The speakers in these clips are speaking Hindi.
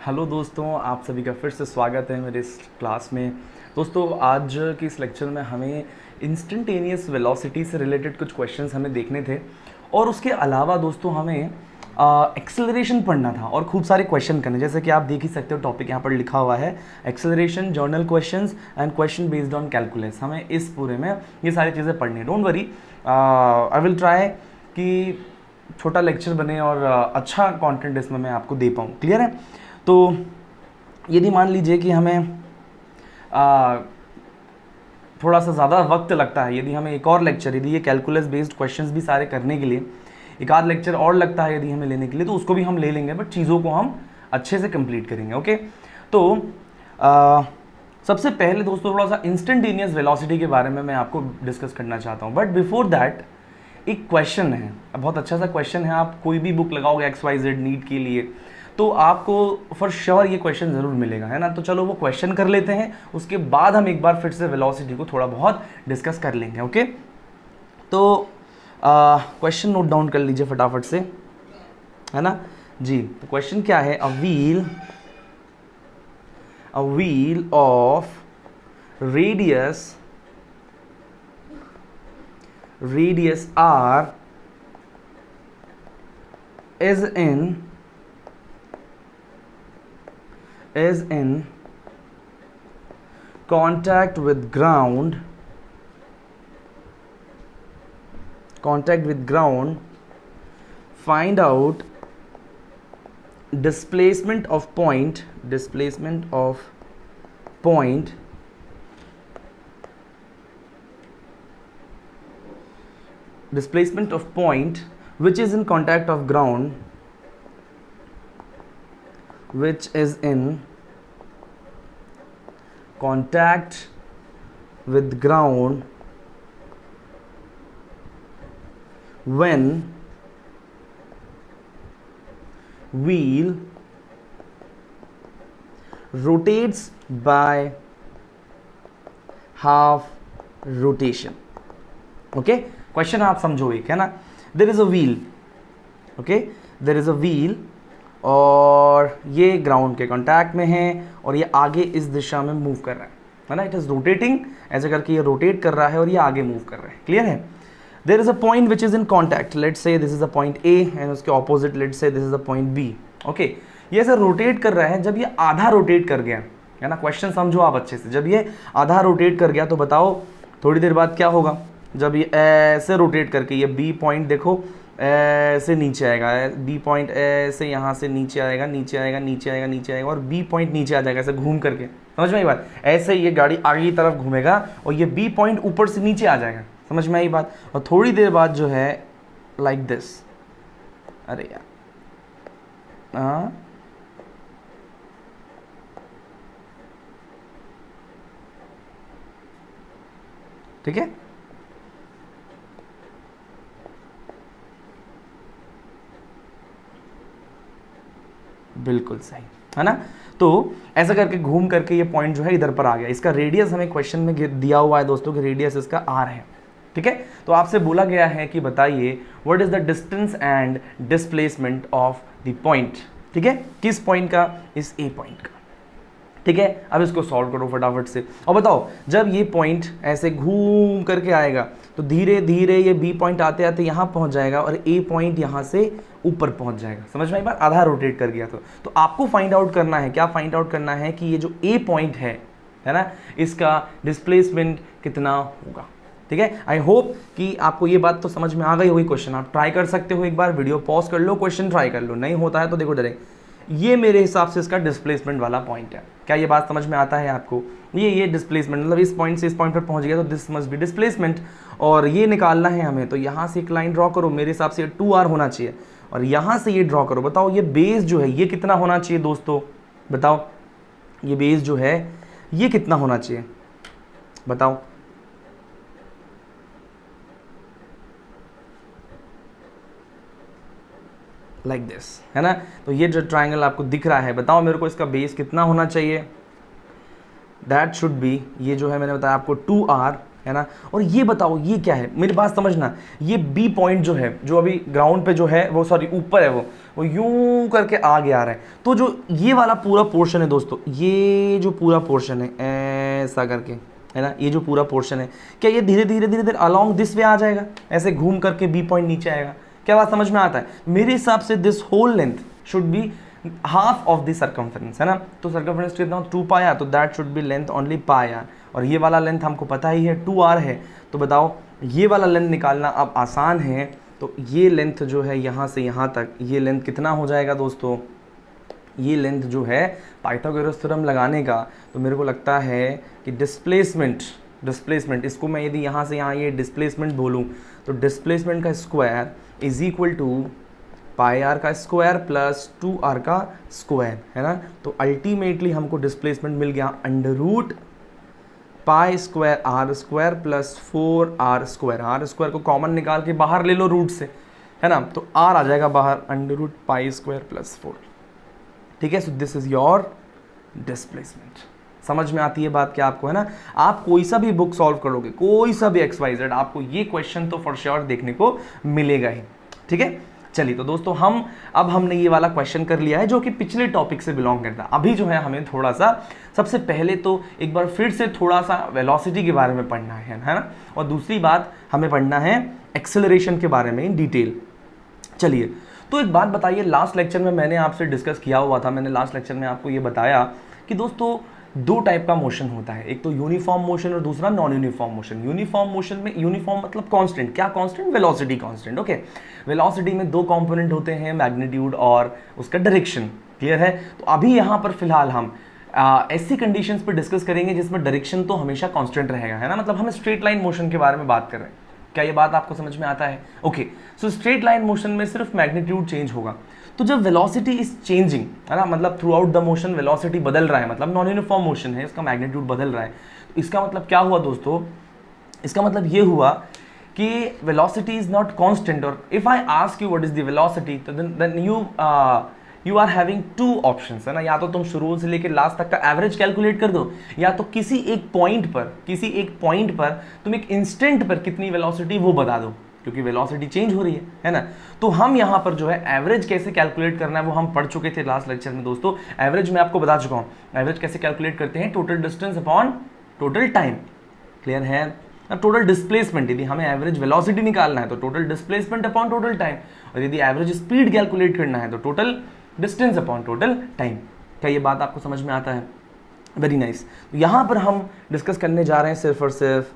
हेलो दोस्तों, आप सभी का फिर से स्वागत है मेरे इस क्लास में। दोस्तों, आज के इस लेक्चर में हमें इंस्टेंटेनियस वेलोसिटी से रिलेटेड कुछ क्वेश्चंस हमें देखने थे और उसके अलावा दोस्तों हमें एक्सेलरेशन पढ़ना था और खूब सारे क्वेश्चन करने। जैसे कि आप देख ही सकते हो, टॉपिक यहाँ पर लिखा हुआ है acceleration, journal questions and question based on calculus. हमें इस पूरे में ये सारी चीज़ें पढ़नी है। Don't worry, I will try कि छोटा लेक्चर बने और अच्छा कंटेंट इसमें मैं आपको दे पाऊँ। क्लियर है? तो यदि मान लीजिए कि हमें थोड़ा सा ज़्यादा वक्त लगता है, यदि हमें एक और लेक्चर, यदि ये कैलकुलस बेस्ड क्वेश्चंस भी सारे करने के लिए एक आध लेक्चर और लगता है यदि हमें लेने के लिए, तो उसको भी हम ले लेंगे, बट चीज़ों को हम अच्छे से कंप्लीट करेंगे। ओके, तो सबसे पहले दोस्तों थोड़ा सा इंस्टेंटेनियस वेलोसिटी के बारे में मैं आपको डिस्कस करना चाहता हूँ। बट बिफोर दैट एक क्वेश्चन है, बहुत अच्छा सा क्वेश्चन है। आप कोई भी बुक लगाओगे XYZ नीट के लिए तो आपको फॉर श्योर ये क्वेश्चन ज़रूर मिलेगा, है ना। तो चलो वो क्वेश्चन कर लेते हैं, उसके बाद हम एक बार फिर से वेलोसिटी को थोड़ा बहुत डिस्कस कर लेंगे। ओके, तो क्वेश्चन नोट डाउन कर लीजिए फटाफट से, है ना जी। तो क्वेश्चन क्या है? A wheel of radius r is in contact with ground find out displacement of point which is in contact of ground when wheel rotates by half rotation। Okay, question आप समझोगे क्या ना। There is a wheel, okay, there is a wheel और ये ग्राउंड के कांटेक्ट में है और ये आगे इस दिशा में मूव कर रहा है ना। इट इज रोटेटिंग, ऐसे करके ये रोटेट कर रहा है और ये आगे मूव कर रहा है। क्लियर है? There is a point which is in contact, let's say this is a point A and उसके opposite let's say this is a point B. Okay, ये ऐसे रोटेट कर रहा है। जब ये आधा रोटेट कर गया, है ना, क्वेश्चन समझो आप अच्छे से। जब ये आधा रोटेट कर गया तो बताओ थोड़ी देर बाद क्या होगा? जब ये ऐसे रोटेट करके ये बी पॉइंट देखो ऐसे नीचे आएगा, बी पॉइंट ऐसे यहाँ से नीचे आएगा, नीचे आएगा, नीचे आएगा, नीचे आएगा और बी पॉइंट नीचे आ जाएगा ऐसे घूम करके। समझ में आई बात? ऐसे ये गाड़ी आगे की तरफ घूमेगा और ये बी पॉइंट ऊपर से नीचे आ जाएगा। समझ में आई बात? और थोड़ी देर बाद जो है लाइक दिस, अरे यार, हाँ, ठीक है, बिल्कुल सही, है ना। तो ऐसा करके घूम करके ये पॉइंट जो है इधर पर आ गया। इसका रेडियस हमें क्वेश्चन में दिया हुआ है दोस्तों कि रेडियस इसका r है। ठीक है, तो आपसे बोला गया है कि बताइए what is the distance and displacement of the point. ठीक है, किस पॉइंट का? इस ए पॉइंट का। ठीक है, अब इसको सॉल्व करो फटाफट से और बताओ जब ये पॉइंट ऐसे घूम करके आएगा तो धीरे धीरे ये बी पॉइंट आते आते यहाँ पहुँच जाएगा और ए पॉइंट यहाँ से ऊपर पहुँच जाएगा। समझ में आई बात? आधा रोटेट कर गया तो आपको फाइंड आउट करना है, क्या फाइंड आउट करना है कि ये जो ए पॉइंट है ना, इसका डिस्प्लेसमेंट कितना होगा। ठीक है, आई होप कि आपको ये बात तो समझ में आ गई होगी। क्वेश्चन आप ट्राई कर सकते हो, एक बार वीडियो पॉज कर लो, क्वेश्चन ट्राई कर लो। नहीं होता है तो देखो डायरेक्ट, ये मेरे हिसाब से इसका डिस्प्लेसमेंट वाला पॉइंट है। क्या ये बात समझ में आता है आपको? ये डिस्प्लेसमेंट मतलब इस पॉइंट से इस पॉइंट पर पहुंच गया तो दिस मस्ट बी डिस्प्लेसमेंट और ये निकालना है हमें। तो यहाँ से एक लाइन ड्रॉ करो, मेरे हिसाब से 2r होना चाहिए और यहाँ से ये ड्रॉ करो। बताओ ये बेस जो है ये कितना होना चाहिए दोस्तों? बताओ ये बेस जो है ये कितना होना चाहिए? बताओ। लाइक दिस, है ना। तो ये जो ट्राइंगल आपको दिख रहा है, बताओ मेरे को इसका बेस कितना होना चाहिए? दैट शुड बी, ये जो है मैंने बताया आपको 2r है ना। और ये बताओ ये क्या है, मेरी बात समझना, ये बी पॉइंट जो है, जो अभी ग्राउंड पे जो है वो, सॉरी ऊपर है, वो यूं करके आगे आ रहा है, तो जो ये वाला पूरा पोर्शन है दोस्तों, ये जो पूरा पोर्शन है ऐसा करके, है ना, ये जो पूरा पोर्शन है, क्या ये धीरे धीरे धीरे धीरे अलॉन्ग दिस वे आ जाएगा, ऐसे घूम करके बी पॉइंट नीचे आएगा? क्या बात समझ में आता है? मेरे हिसाब से this hole length should be half of the circumference, है ना। तो सर्कमफ्रेंस कितना, 2 पाई आर, तो that should be length only pi r. और ये वाला लेंथ हमको पता ही है 2r है, तो बताओ ये वाला लेंथ निकालना अब आसान है। तो ये लेंथ जो है यहाँ से यहाँ तक, ये लेंथ कितना हो जाएगा दोस्तों, ये लेंथ जो है पाइथागोरस थ्योरम लगाने का, तो मेरे को लगता है कि डिस्प्लेसमेंट इसको मैं यदि यहाँ से यहाँ ये डिस्प्लेसमेंट बोलूँ, तो डिस्प्लेसमेंट का square is equal to pi r का स्क्वायर प्लस 2r का स्क्वायर, है ना। तो अल्टीमेटली हमको डिस्प्लेसमेंट मिल गया under root pi square r square plus 4r square. R square को कॉमन निकाल के बाहर ले लो रूट से, है ना, तो r आ जाएगा बाहर under root pi square plus 4। ठीक है, so this is your displacement. समझ में आती है बात क्या आपको, है ना। आप कोई सा भी बुक सॉल्व करोगे, कोई सा भी XYZ, आपको ये क्वेश्चन तो फॉर श्योर देखने को मिलेगा ही। ठीक है, चलिए तो दोस्तों अब हमने ये वाला क्वेश्चन कर लिया है जो कि पिछले टॉपिक से बिलोंग करता है। अभी जो है हमें थोड़ा सा, सबसे पहले तो एक बार फिर से थोड़ा सा वेलोसिटी के बारे में पढ़ना है ना, और दूसरी बात हमें पढ़ना है एक्सेलरेशन के बारे में इन डिटेल। चलिए, तो एक बात बताइए, लास्ट लेक्चर में मैंने आपसे डिस्कस किया हुआ था, मैंने लास्ट लेक्चर में आपको ये बताया कि दोस्तों 2 टाइप का मोशन होता है, एक तो यूनिफॉर्म मोशन और दूसरा non uniform motion. Uniform motion में, यूनिफॉर्म मतलब कांस्टेंट, क्या constant, velocity constant. Okay, velocity में 2 कंपोनेंट होते हैं, मैग्नीट्यूड और उसका डायरेक्शन। क्लियर है। तो अभी यहाँ पर फिलहाल हम ऐसी कंडीशंस पर डिस्कस करेंगे जिसमें डायरेक्शन तो हमेशा कांस्टेंट रहेगा, है ना, मतलब हम स्ट्रेट लाइन मोशन के बारे में बात कर रहे हैं। क्या ये बात आपको समझ में आता है? Okay, so straight line motion में सिर्फ मैग्नीट्यूड चेंज होगा। तो जब वेलोसिटी इज चेंजिंग, है ना, मतलब through out the motion velocity बदल रहा है, मतलब नॉन यूनिफॉर्म मोशन है, इसका मैग्नीट्यूड बदल रहा है। तो इसका मतलब क्या हुआ दोस्तों, इसका मतलब ये हुआ कि वेलोसिटी इज नॉट कांस्टेंट। और if I ask you what is the velocity, तो then you are having 2 options, है ना, या तो तुम शुरू से लेकर लास्ट तक का एवरेज कैलकुलेट कर दो, या तो किसी एक पॉइंट पर तुम एक इंस्टेंट पर कितनी वेलोसिटी वो बता दो, क्योंकि वेलोसिटी चेंज हो रही है ना। तो हम यहाँ पर जो है एवरेज कैसे कैलकुलेट करना है वो हम पढ़ चुके थे लास्ट लेक्चर में दोस्तों। एवरेज मैं आपको बता चुका हूँ, एवरेज कैसे कैलकुलेट करते हैं, total distance upon total time. Clear है। अब टोटल डिस्प्लेसमेंट, यदि हमें एवरेज वेलोसिटी निकालना है तो total displacement upon total time, और यदि एवरेज स्पीड कैलकुलेट करना है तो total distance upon total time. क्या ये बात आपको समझ में आता है? Very nice. तो यहाँ पर हम डिस्कस करने जा रहे हैं सिर्फ और सिर्फ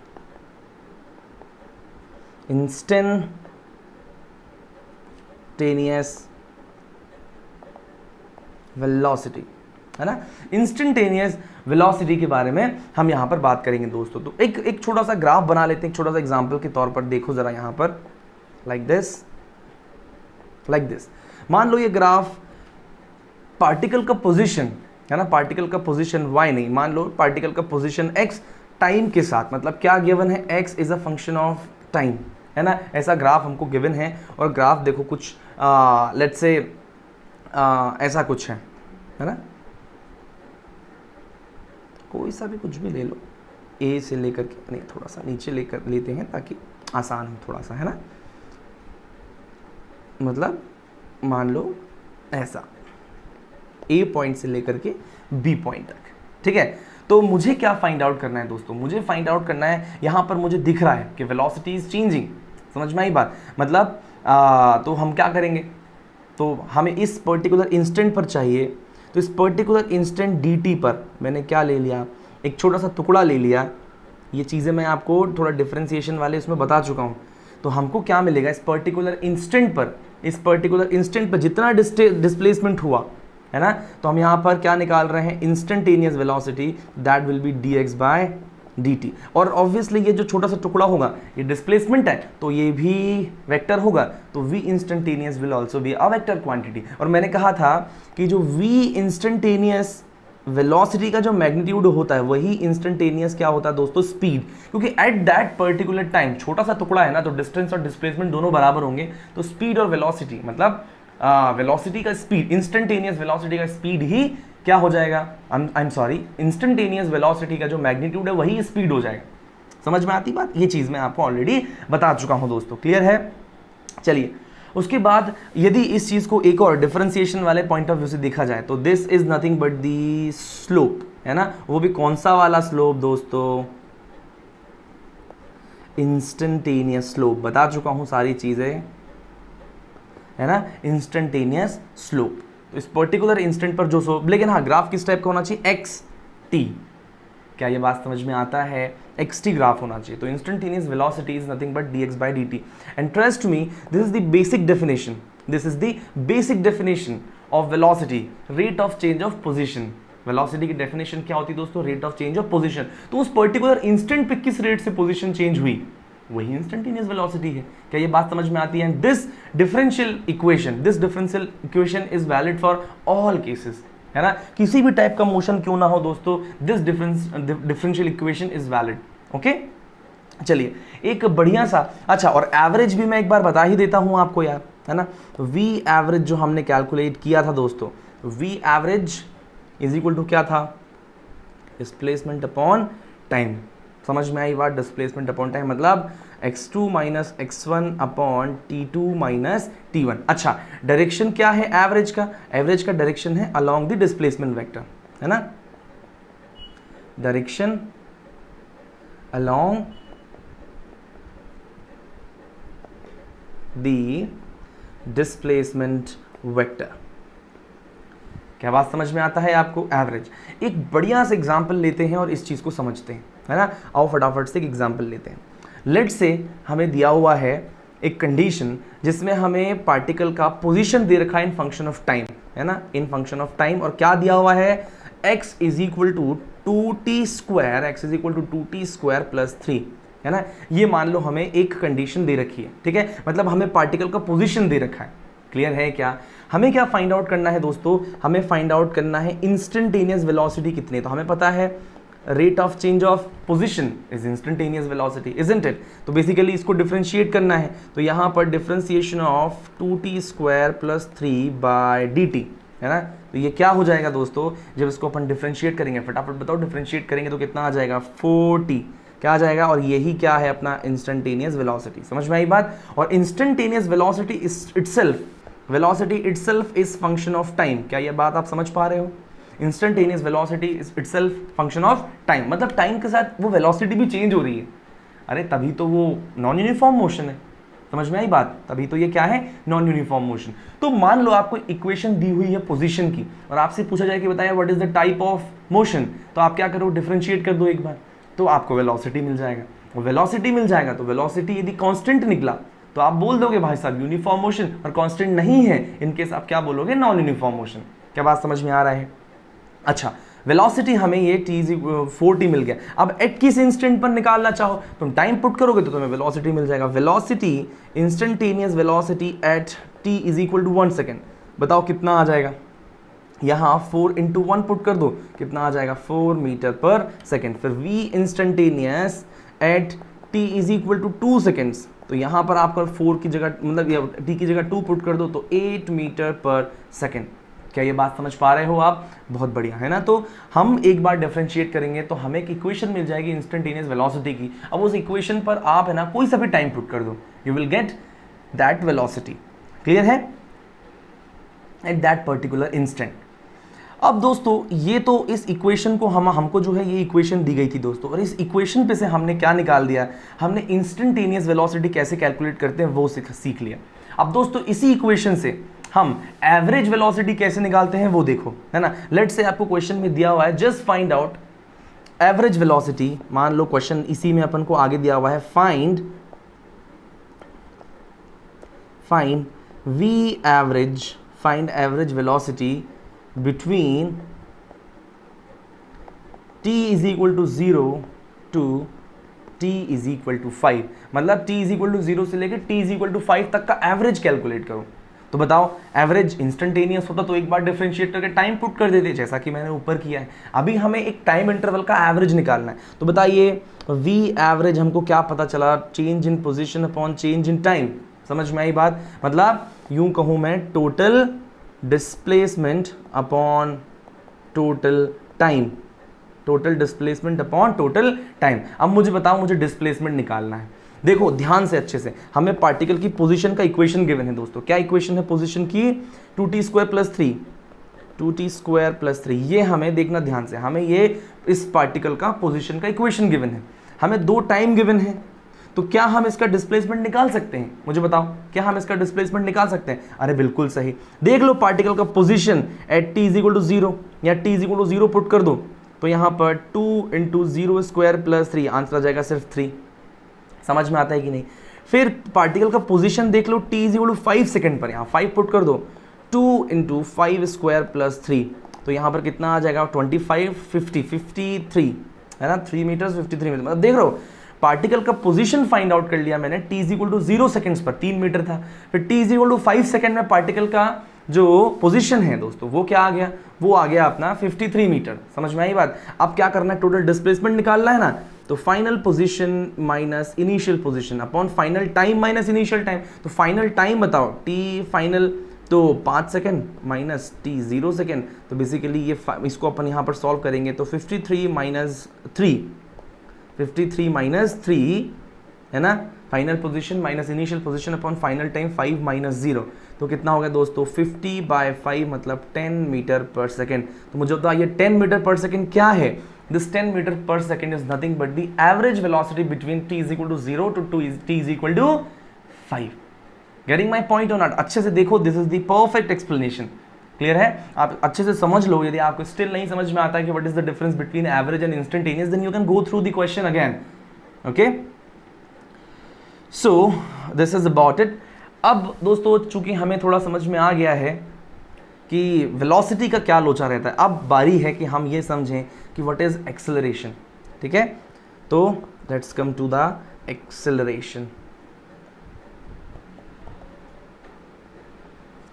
इंस्टेंटेनियस वेलोसिटी, है ना। इंस्टेंटेनियस वेलोसिटी के बारे में हम यहाँ पर बात करेंगे दोस्तों। तो एक छोटा सा ग्राफ बना लेते हैं, एक छोटा सा एग्जांपल के तौर पर। देखो जरा यहाँ पर, लाइक दिस। मान लो ये ग्राफ पार्टिकल का पोजीशन, है ना, पार्टिकल का पोजीशन y नहीं, मान लो पार्टिकल का पोजीशन x टाइम के साथ, मतलब क्या गिवन है, x is a function of time, है ना। ऐसा ग्राफ हमको गिवन है, और ग्राफ देखो कुछ लेट्स से ऐसा कुछ है ना, कोई सा भी कुछ भी ले लो, a से लेकर के, नहीं थोड़ा सा नीचे लेते हैं ताकि आसान हो थोड़ा सा, है ना। मतलब मान लो ऐसा A पॉइंट से लेकर के B पॉइंट तक, ठीक है। तो मुझे क्या फाइंड आउट करना है दोस्तों, मुझे फाइंड आउट करना है, यहाँ पर मुझे दिख रहा है कि वेलोसिटी इज चेंजिंग। समझ में आई बात? मतलब तो हम क्या करेंगे, तो हमें इस पर्टिकुलर इंस्टेंट पर चाहिए, तो इस पर्टिकुलर इंस्टेंट dt पर मैंने क्या ले लिया, एक छोटा सा टुकड़ा ले लिया। ये चीज़ें मैं आपको थोड़ा डिफ्रेंसिएशन वाले उसमें बता चुका हूँ। तो हमको क्या मिलेगा, इस पर्टिकुलर इंस्टेंट पर जितना डिस्प्लेसमेंट हुआ, है ना, तो हम यहाँ पर क्या निकाल रहे हैं, instantaneous velocity, that will be dx by dt। और ऑब्वियसली ये जो छोटा सा टुकड़ा होगा ये डिस्प्लेसमेंट है, तो ये भी वेक्टर होगा, तो v instantaneous will also be a vector quantity. और मैंने कहा था कि जो v इंस्टेंटेनियस वेलोसिटी का जो मैग्नीट्यूड होता है वही इंस्टेंटेनियस क्या होता है दोस्तों, स्पीड। क्योंकि एट दैट पर्टिकुलर टाइम, छोटा सा टुकड़ा है ना, तो डिस्टेंस और डिस्प्लेसमेंट दोनों बराबर होंगे, तो स्पीड और वेलोसिटी, मतलब वेलोसिटी का स्पीड, इंस्टेंटेनियस वेलोसिटी का स्पीड ही क्या हो जाएगा, आई एम सॉरी, इंस्टेंटेनियस वेलोसिटी का जो मैग्नीट्यूड है वही स्पीड हो जाएगा। समझ में आती बात? ये चीज मैं आपको ऑलरेडी बता चुका हूं दोस्तों, क्लियर है? चलिए उसके बाद यदि इस चीज को एक और डिफरेंशिएशन वाले पॉइंट ऑफ व्यू से देखा जाए तो this is nothing but the slope, है ना? वो भी कौन सा वाला स्लोप दोस्तों? Instantaneous slope. बता चुका हूं सारी चीजें, है ना? Instantaneous slope. तो इस पर्टिकुलर इंस्टेंट पर जो स्लोप, लेकिन हाँ ग्राफ किस टाइप का होना चाहिए? X T. क्या ये बात समझ में आता है? एक्स टी ग्राफ होना चाहिए। तो instantaneous velocity is nothing but D x by D T. And trust me, this is the basic definition, this is the basic definition of velocity, rate of change of position. Velocity की डेफिनेशन क्या होती है दोस्तों? Rate of change of position. तो उस पर्टिकुलर इंस्टेंट पे किस रेट से पोजीशन चेंज हुई, वही इंस्टेंटेनियस वेलोसिटी है। क्या ये बात समझ में आती है? This differential equation is valid for all cases, है ना? किसी भी टाइप का मोशन क्यों ना हो दोस्तों, this differential equation is valid. Okay, चलिए एक बढ़िया सा, अच्छा और एवरेज भी मैं एक बार बता ही देता हूं आपको यार, है ना? वी एवरेज जो हमने कैलकुलेट किया था दोस्तों, v average is equal to क्या था? Displacement upon time. समझ में आई बात? डिस्प्लेसमेंट अपॉन टाइम मतलब x2 minus x1 upon t2 minus t1। अच्छा, डायरेक्शन क्या है एवरेज का? एवरेज का डायरेक्शन है अलोंग द डिस्प्लेसमेंट वेक्टर, है ना? Direction along the displacement vector. क्या बात समझ में आता है आपको? एवरेज। एक बढ़िया सा एग्जांपल लेते हैं और इस चीज को समझते हैं, है ना? आओ फटाफट से एक एग्जांपल लेते हैं। लेट से हमें दिया हुआ है एक कंडीशन जिसमें हमें पार्टिकल का पोजीशन दे रखा है इन फंक्शन ऑफ टाइम, है ना? इन फंक्शन ऑफ टाइम, और क्या दिया हुआ है? x is equal to 2t square, x is equal to 2t square plus 3, है ना? ये मान लो हमें एक कंडीशन दे रखी है, ठीक है? मतलब हमें पार्टिकल का पोजीशन दे रखा है, क्लियर है क्या? हमें क्या फाइंड आउट करना है दोस्तों? हमें फाइंड आउट करना है इंस्टेंटेनियस वेलोसिटी कितनी है। तो हमें पता है rate of change of position is instantaneous velocity, isn't it? तो बेसिकली इसको डिफरेंशिएट करना है, तो यहाँ पर differentiation of 2t square plus 3 by dt, है ना? तो ये क्या हो जाएगा दोस्तों? जब इसको अपन डिफरेंशिएट करेंगे, फटाफट बताओ, डिफरेंशिएट करेंगे तो कितना आ जाएगा? 4t। क्या आ जाएगा? और यही क्या है अपना इंस्टेंटेनियस वेलोसिटी। समझ में आई बात? और instantaneous velocity itself, velocity itself is function of time. क्या ये बात आप समझ पा रहे हो? Instantaneous velocity is itself function of time, मतलब टाइम के साथ वो वेलोसिटी भी चेंज हो रही है। अरे तभी तो वो नॉन यूनिफॉर्म मोशन है। समझ में आई बात? तभी तो ये क्या है? Non uniform motion. तो मान लो आपको इक्वेशन दी हुई है पोजीशन की और आपसे पूछा जाए कि बताइए what is the type of motion, तो आप क्या करो? डिफरेंशिएट कर दो एक बार, तो आपको वेलोसिटी मिल जाएगा। और वेलोसिटी मिल जाएगा तो वेलोसिटी यदि कांस्टेंट निकला तो आप बोल दोगे भाई साहब यूनिफॉर्म मोशन, और कांस्टेंट नहीं है इनकेस आप क्या बोलोगे? Non uniform motion. क्या बात समझ में आ रहा है? अच्छा, वेलोसिटी हमें ये t 4t मिल गया। अब एट किस इंस्टेंट पर निकालना चाहो, तुम टाइम पुट करोगे तो तुम्हें वेलोसिटी मिल जाएगा। Velocity, instantaneous velocity at t is equal to 1 second. बताओ कितना आ जाएगा? यहाँ 4 इंटू 1 पुट कर दो, कितना आ जाएगा? 4 मीटर पर सेकेंड। फिर v instantaneous at t is equal to 2 seconds, तो यहाँ पर आपका 4 की जगह मतलब t की जगह 2 पुट कर दो तो 8 मीटर पर सेकेंड। क्या ये बात समझ पा रहे हो आप? बहुत बढ़िया, है ना? तो हम एक बार डिफरेंशिएट करेंगे तो हमें एक इक्वेशन मिल जाएगी इंस्टेंटेनियस वेलोसिटी की। अब उस इक्वेशन पर आप है ना कोई सा भी टाइम पुट कर दो, you will get that velocity, clear है? At that particular instant. अब दोस्तों ये तो इस इक्वेशन को हमको जो है ये इक्वेशन दी गई थी दोस्तों, और इस इक्वेशन पे से हमने क्या निकाल दिया? हमने इंस्टेंटेनियस वेलोसिटी कैसे कैलकुलेट करते हैं वो सीख लिया। अब दोस्तों इसी इक्वेशन से हम एवरेज वेलोसिटी कैसे निकालते हैं वो देखो, है ना? लेट्स से आपको क्वेश्चन में दिया हुआ है just find out average velocity. मान लो क्वेश्चन इसी में अपन को आगे दिया हुआ है find average velocity between t is equal to 0 to t is equal to 5। मतलब t इज इक्वल टू 0 से लेकर t इज इक्वल टू 5 तक का एवरेज कैलकुलेट करो। तो बताओ एवरेज इंस्टेंटेनियस होता तो एक बार डिफरेंशिएट करके टाइम पुट कर देते, जैसा कि मैंने ऊपर किया है। अभी हमें एक टाइम इंटरवल का एवरेज निकालना है। तो बताइए v एवरेज हमको क्या पता चला? Change in position upon change in time. समझ में आई बात? मतलब यूं कहूं मैं total displacement upon total time, total displacement upon total time. अब मुझे बताओ, मुझे डिस्प्लेसमेंट निकालना है। देखो ध्यान से अच्छे से, हमें पार्टिकल की पोजीशन का इक्वेशन गिवन है दोस्तों। क्या इक्वेशन है पोजीशन की? 2t² + 3, 2t² + 3। ये हमें देखना ध्यान से, हमें ये इस पार्टिकल का पोजीशन का इक्वेशन गिवन है, हमें 2 टाइम गिवन है। तो क्या हम इसका डिस्प्लेसमेंट निकाल सकते हैं? मुझे बताओ, क्या हम इसका डिस्प्लेसमेंट निकाल सकते हैं? अरे बिल्कुल सही। देख लो पार्टिकल का पोजीशन एट t = 0 या t = 0 पुट कर दो, तो यहाँ पर 2 × 0² + 3, आंसर आ जाएगा सिर्फ 3। समझ में आता है कि नहीं? फिर पार्टिकल का पोजीशन देख लो, t = 5 सेकेंड पर, यहाँ 5 पुट कर दो, 2 × 5² + 3, तो यहाँ पर कितना आ जाएगा? 25, 50, 53 है ना, 3 मीटर्स 53 मीटर। मतलब देख रहे हो, पार्टिकल का पोजीशन फाइंड आउट कर लिया मैंने, t = 0 सेकेंड्स पर 3 मीटर था। फिर t = 5 सेकेंड में पार्टिकल का जो पोजीशन है दोस्तों, वो क्या आ गया? वो आ गया अपना 53 मीटर। समझ में आई बात? अब क्या करना है? टोटल डिस्प्लेसमेंट निकालना है ना, तो final position minus initial position upon final time minus initial time. तो फाइनल टाइम बताओ, t फाइनल तो 5 सेकेंड माइनस t 0 सेकेंड, तो बेसिकली ये इसको अपन यहाँ पर सॉल्व करेंगे तो 53 - 3 है ना, final position minus initial position upon final time 5 - 0, तो कितना हो गया दोस्तों? 50/5 मतलब 10 मीटर पर सेकेंड। तो मुझे बताओ ये 10 मीटर पर सेकेंड क्या है? This 10 metre per second is nothing but the average velocity between t = 0 to t = 5। Getting my point और नॉट? अच्छे से देखो, this is the perfect explanation. Clear है? आप अच्छे से समझ लो। यदि आपको स्टिल नहीं समझ में आता है कि what is the difference between average and instantaneous, then you can go through the question again. Okay, so this is about it. अब दोस्तों चूंकि हमें थोड़ा समझ में आ गया है कि वेलोसिटी का क्या लोचा रहता है, अब बारी है कि हम ये समझें कि व्हाट इज एक्सेलरेशन। ठीक है, तो let's come to the acceleration.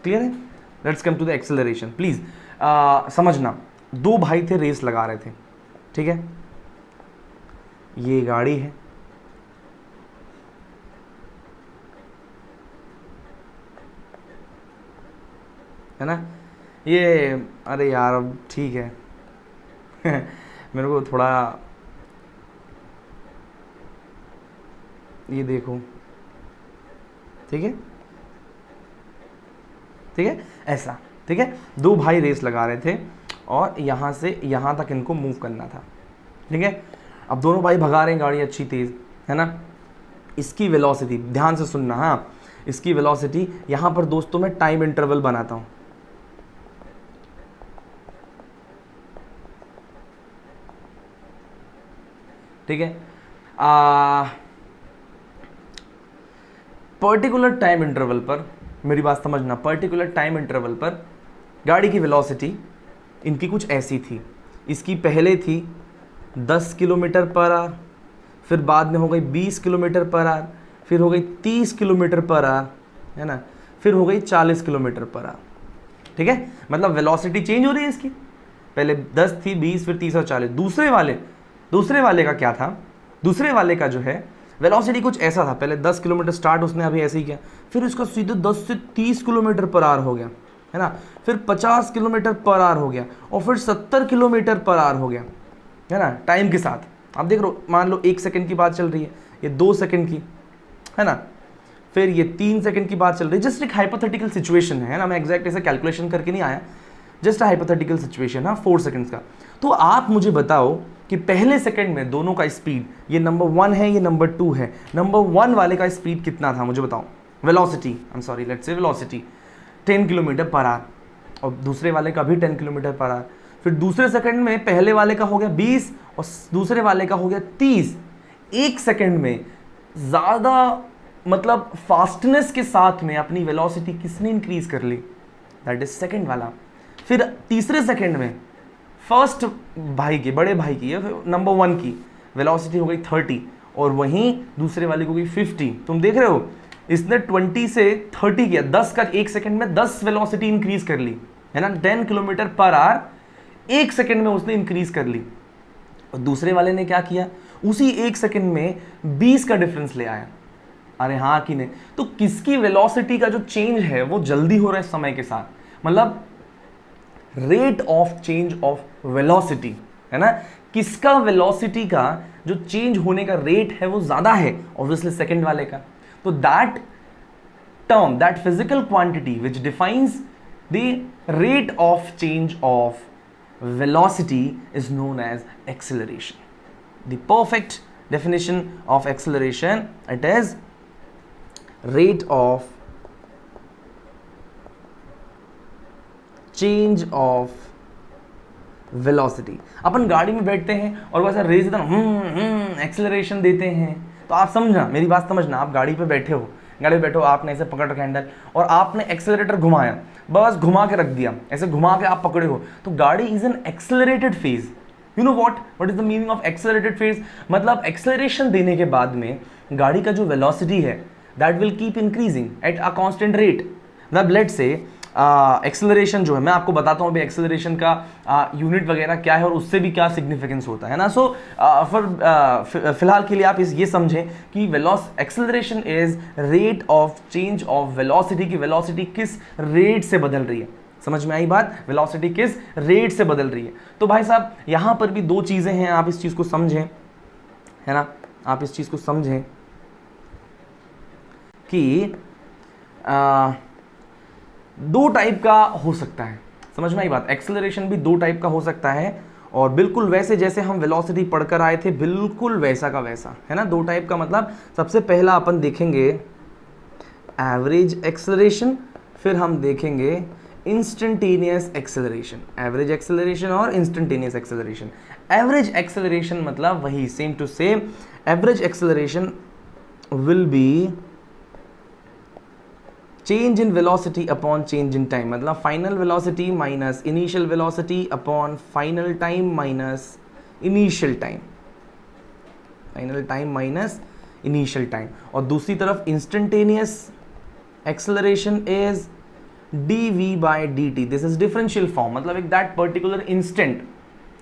Clear है? Let's come to the acceleration. Please समझना, 2 भाई थे, रेस लगा रहे थे। ठीक है, ये गाड़ी है ना, ये अरे यार अब ठीक है मेरे को थोड़ा ये देखो, ठीक है ठीक है, ऐसा। ठीक है, 2 भाई रेस लगा रहे थे और यहाँ से यहाँ तक इनको मूव करना था। ठीक है, अब दोनों भाई भगा रहे हैं गाड़ी अच्छी तेज़, है ना। इसकी वेलोसिटी ध्यान से सुनना, हाँ, इसकी वेलोसिटी यहाँ पर दोस्तों मैं टाइम इंटरवल बनाता हूँ। ठीक है, पर्टिकुलर टाइम इंटरवल पर, मेरी बात समझना, पर्टिकुलर टाइम इंटरवल पर गाड़ी की वेलोसिटी इनकी कुछ ऐसी थी। इसकी पहले थी 10 किलोमीटर पर आवर, फिर बाद में हो गई 20 किलोमीटर पर आवर, फिर हो गई 30 किलोमीटर पर आवर, है ना, फिर हो गई 40 किलोमीटर पर आवर। ठीक है, मतलब वेलोसिटी चेंज हो रही है इसकी, पहले 10 थी, 20, फिर 30 और 40। दूसरे वाले का क्या था? दूसरे वाले का जो है वेलोसिटी कुछ ऐसा था, पहले 10 किलोमीटर स्टार्ट उसने अभी ऐसे ही किया, फिर उसका सीधे 10 से 30 किलोमीटर पर आवर हो गया, है ना, फिर 50 किलोमीटर पर आवर हो गया, और फिर 70 किलोमीटर पर आवर हो गया, है ना, टाइम के साथ। आप देख लो, मान लो 1 सेकंड की बात चल रही है, ये 2 सेकंड की, है ना, फिर ये 3 सेकंड की बात चल रही है। जस्ट एक हाइपोथेटिकल सिचुएशन है ना, मैं एग्जैक्ट ऐसे कैलकुलेशन करके नहीं आया, जस्ट हाइपोथेटिकल सिचुएशन है, 4 सेकंड्स का। तो आप मुझे बताओ कि पहले सेकंड में दोनों का स्पीड, ये नंबर 1 है, ये नंबर 2 है, नंबर 1 वाले का स्पीड कितना था मुझे बताओ? Velocity, I am sorry, let's say velocity 10 kilometre per hour, और दूसरे वाले का भी 10 किलोमीटर पर आवर। फिर दूसरे सेकंड में पहले वाले का हो गया 20 और दूसरे वाले का हो गया 30। एक सेकंड में ज़्यादा, मतलब फास्टनेस के साथ में अपनी वेलोसिटी किसने इंक्रीज कर ली? दैट इज सेकंड वाला। फिर तीसरे सेकंड में फर्स्ट भाई की, बड़े भाई की, नंबर 1 की वेलोसिटी हो गई 30 और वहीं दूसरे वाले को हो गई 50। तुम देख रहे हो, इसने 20 से 30 किया, 10 का एक सेकंड में 10 वेलोसिटी इंक्रीज कर ली, है ना, 10 किलोमीटर पर आवर एक सेकंड में उसने इंक्रीज कर ली। और दूसरे वाले ने क्या किया? उसी एक सेकंड में 20 का डिफरेंस ले आया। अरे हाँ कि नहीं? तो किसकी वेलोसिटी का जो चेंज है वो जल्दी हो रहा है समय के साथ, मतलब rate of change of velocity, है ना, किसका वेलोसिटी का जो चेंज होने का रेट है वो ज्यादा है, ऑब्वियसली सेकंड वाले का। तो that term, that physical quantity which defines the rate of change of velocity is known as acceleration. The perfect definition of acceleration, it is rate of change of velocity. अपन गाड़ी में बैठते हैं और वैसा रेस देते एक्सेलरेशन देते हैं, तो आप समझना, मेरी बात समझना, आप गाड़ी पे बैठे हो, गाड़ी पे बैठो, आपने ऐसे पकड़ रखा हैंडल और आपने एक्सेलरेटर घुमाया, बस घुमा के रख दिया, ऐसे घुमा के आप पकड़े हो, तो गाड़ी is an accelerated phase. You know what is the meaning of accelerated phase? मतलब एक्सेलरेशन देने के बाद में गाड़ी का जो वेलोसिटी है that will keep increasing at a constant rate. मतलब लेट्स से एक्सेलरेशन जो है, मैं आपको बताता हूँ अभी एक्सेलरेशन का यूनिट वगैरह क्या है और उससे भी क्या सिग्निफिकेंस होता है ना। सो फिलहाल के लिए आप ये समझें कि acceleration is rate of change of velocity, की वेलोसिटी किस रेट से बदल रही है। समझ में आई बात? वेलोसिटी किस रेट से बदल रही है। तो भाई साहब यहां पर भी दो चीजें हैं, आप इस चीज को समझें, है ना, आप इस चीज को समझें कि दो टाइप का हो सकता है। समझ में आई बात? एक्सेलरेशन भी दो टाइप का हो सकता है, और बिल्कुल वैसे जैसे हम वेलोसिटी पढ़कर आए थे बिल्कुल वैसा का वैसा, है ना। दो टाइप का मतलब सबसे पहला अपन देखेंगे एवरेज एक्सेलरेशन, फिर हम देखेंगे इंस्टेंटेनियस एक्सेलरेशन। एवरेज एक्सेलरेशन और इंस्टेंटेनियस एक्सेलरेशन। एवरेज एक्सेलरेशन मतलब वही same to same, average acceleration will be change in velocity upon change in time. मतलब final velocity minus initial velocity upon final time minus initial time, final time minus initial time. और दूसरी तरफ instantaneous acceleration is dv by dt, this is differential form. मतलब एक दैट पर्टिकुलर इंस्टेंट,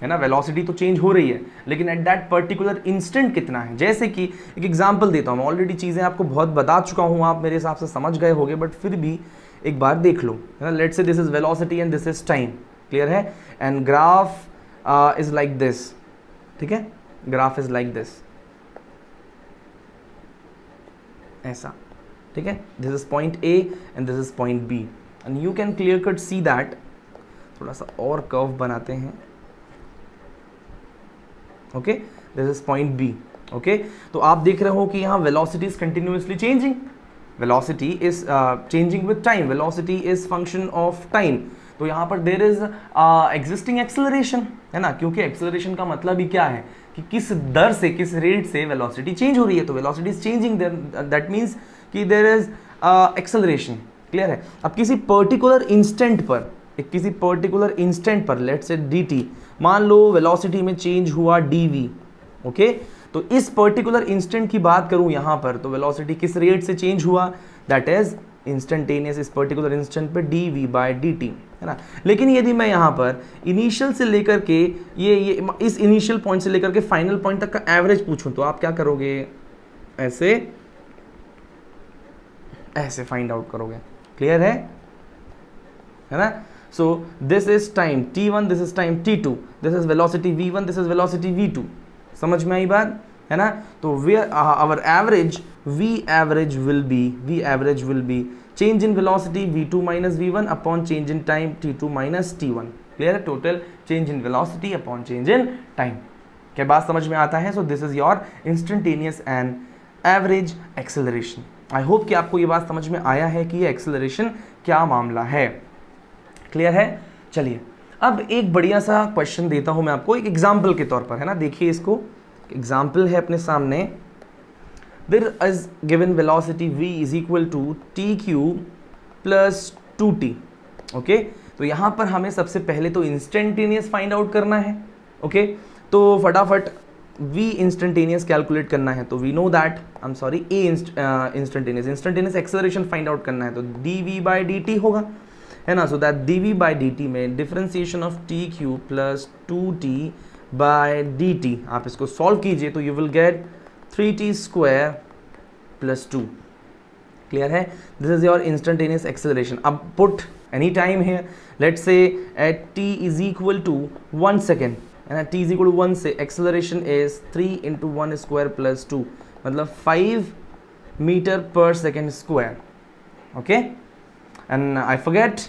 है ना, वेलोसिटी तो चेंज हो रही है लेकिन एट दैट पर्टिकुलर इंस्टेंट कितना है। जैसे कि एक एग्जांपल देता हूँ, मैं ऑलरेडी चीज़ें आपको बहुत बता चुका हूँ, आप मेरे हिसाब से समझ गए होंगे, बट फिर भी एक बार देख लो, है ना। Let's say this is velocity and this is time, clear है, and graph is like this, ठीक है, ग्राफ इज लाइक दिस, ऐसा, ठीक है। This is point A and this is point B, and you can clear cut see that. थोड़ा सा और कर्व बनाते हैं, okay, this is point B, okay. तो आप देख रहे हो कि यहाँ velocity is continuously changing, velocity is changing with time, velocity is function of time. तो यहाँ पर देर इज एग्जिस्टिंग एक्सेलरेशन, है ना, क्योंकि एक्सेलरेशन का मतलब ही क्या है कि किस दर से, किस रेट से वेलोसिटी चेंज हो रही है। तो velocity is changing, that means कि देर इज एक्सेलरेशन, क्लियर है। अब किसी पर्टिकुलर इंस्टेंट पर, किसी पर्टिकुलर इंस्टेंट पर लेट्स से dt, मान लो वेलोसिटी में चेंज हुआ dv, ओके। तो इस पर्टिकुलर इंस्टेंट की बात करूं यहां पर, तो वेलोसिटी किस रेट से चेंज हुआ, दैट इज इंस्टेंटेनियस, इस पर्टिकुलर इंस्टेंट पे dv बाय dt, है ना। लेकिन यदि मैं यहां पर इनिशियल से लेकर के ये इस इनिशियल पॉइंट से लेकर के फाइनल पॉइंट तक का एवरेज पूछूं, तो आप क्या करोगे, ऐसे ऐसे फाइंड आउट करोगे, क्लियर है ना। So this is time t1, this is time t2, this is velocity v1, this is velocity v2। समझ में आई बात, है ना। तो our average v average will be change in velocity v2 minus v1 upon change in time t2 minus t1, clear है, total change in velocity upon change in time. क्या बात समझ में आता है? So this is your instantaneous and average acceleration. I hope कि आपको ये बात समझ में आया है कि ये एक्सेलरेशन क्या मामला है, क्लियर है। चलिए अब एक बढ़िया सा क्वेश्चन देता हूं मैं आपको एक एग्जाम्पल के तौर पर, है ना। देखिए इसको, एग्जाम्पल है अपने सामने। There is given velocity v is equal to t cube plus 2t, okay. तो यहां पर हमें सबसे पहले तो इंस्टेंटेनियस फाइंड आउट करना है, ओके। तो फटाफट v इंस्टेंटेनियस कैलकुलेट करना है, तो we know that, I am sorry, a instantaneous acceleration find out करना है, तो dv बाई dt होगा, है ना। So that dv by dt में differentiation of t cube plus 2t by dt, आप इसको सॉल्व कीजिए तो you will get 3t square plus 2, clear है। This is your instantaneous acceleration. अब put any time here, let's say at t is equal to 1 second, है ना, t इज इक्वल टू 1 से acceleration is 3 into 1 square plus 2, मतलब 5 metre per second square. Okay, and I forget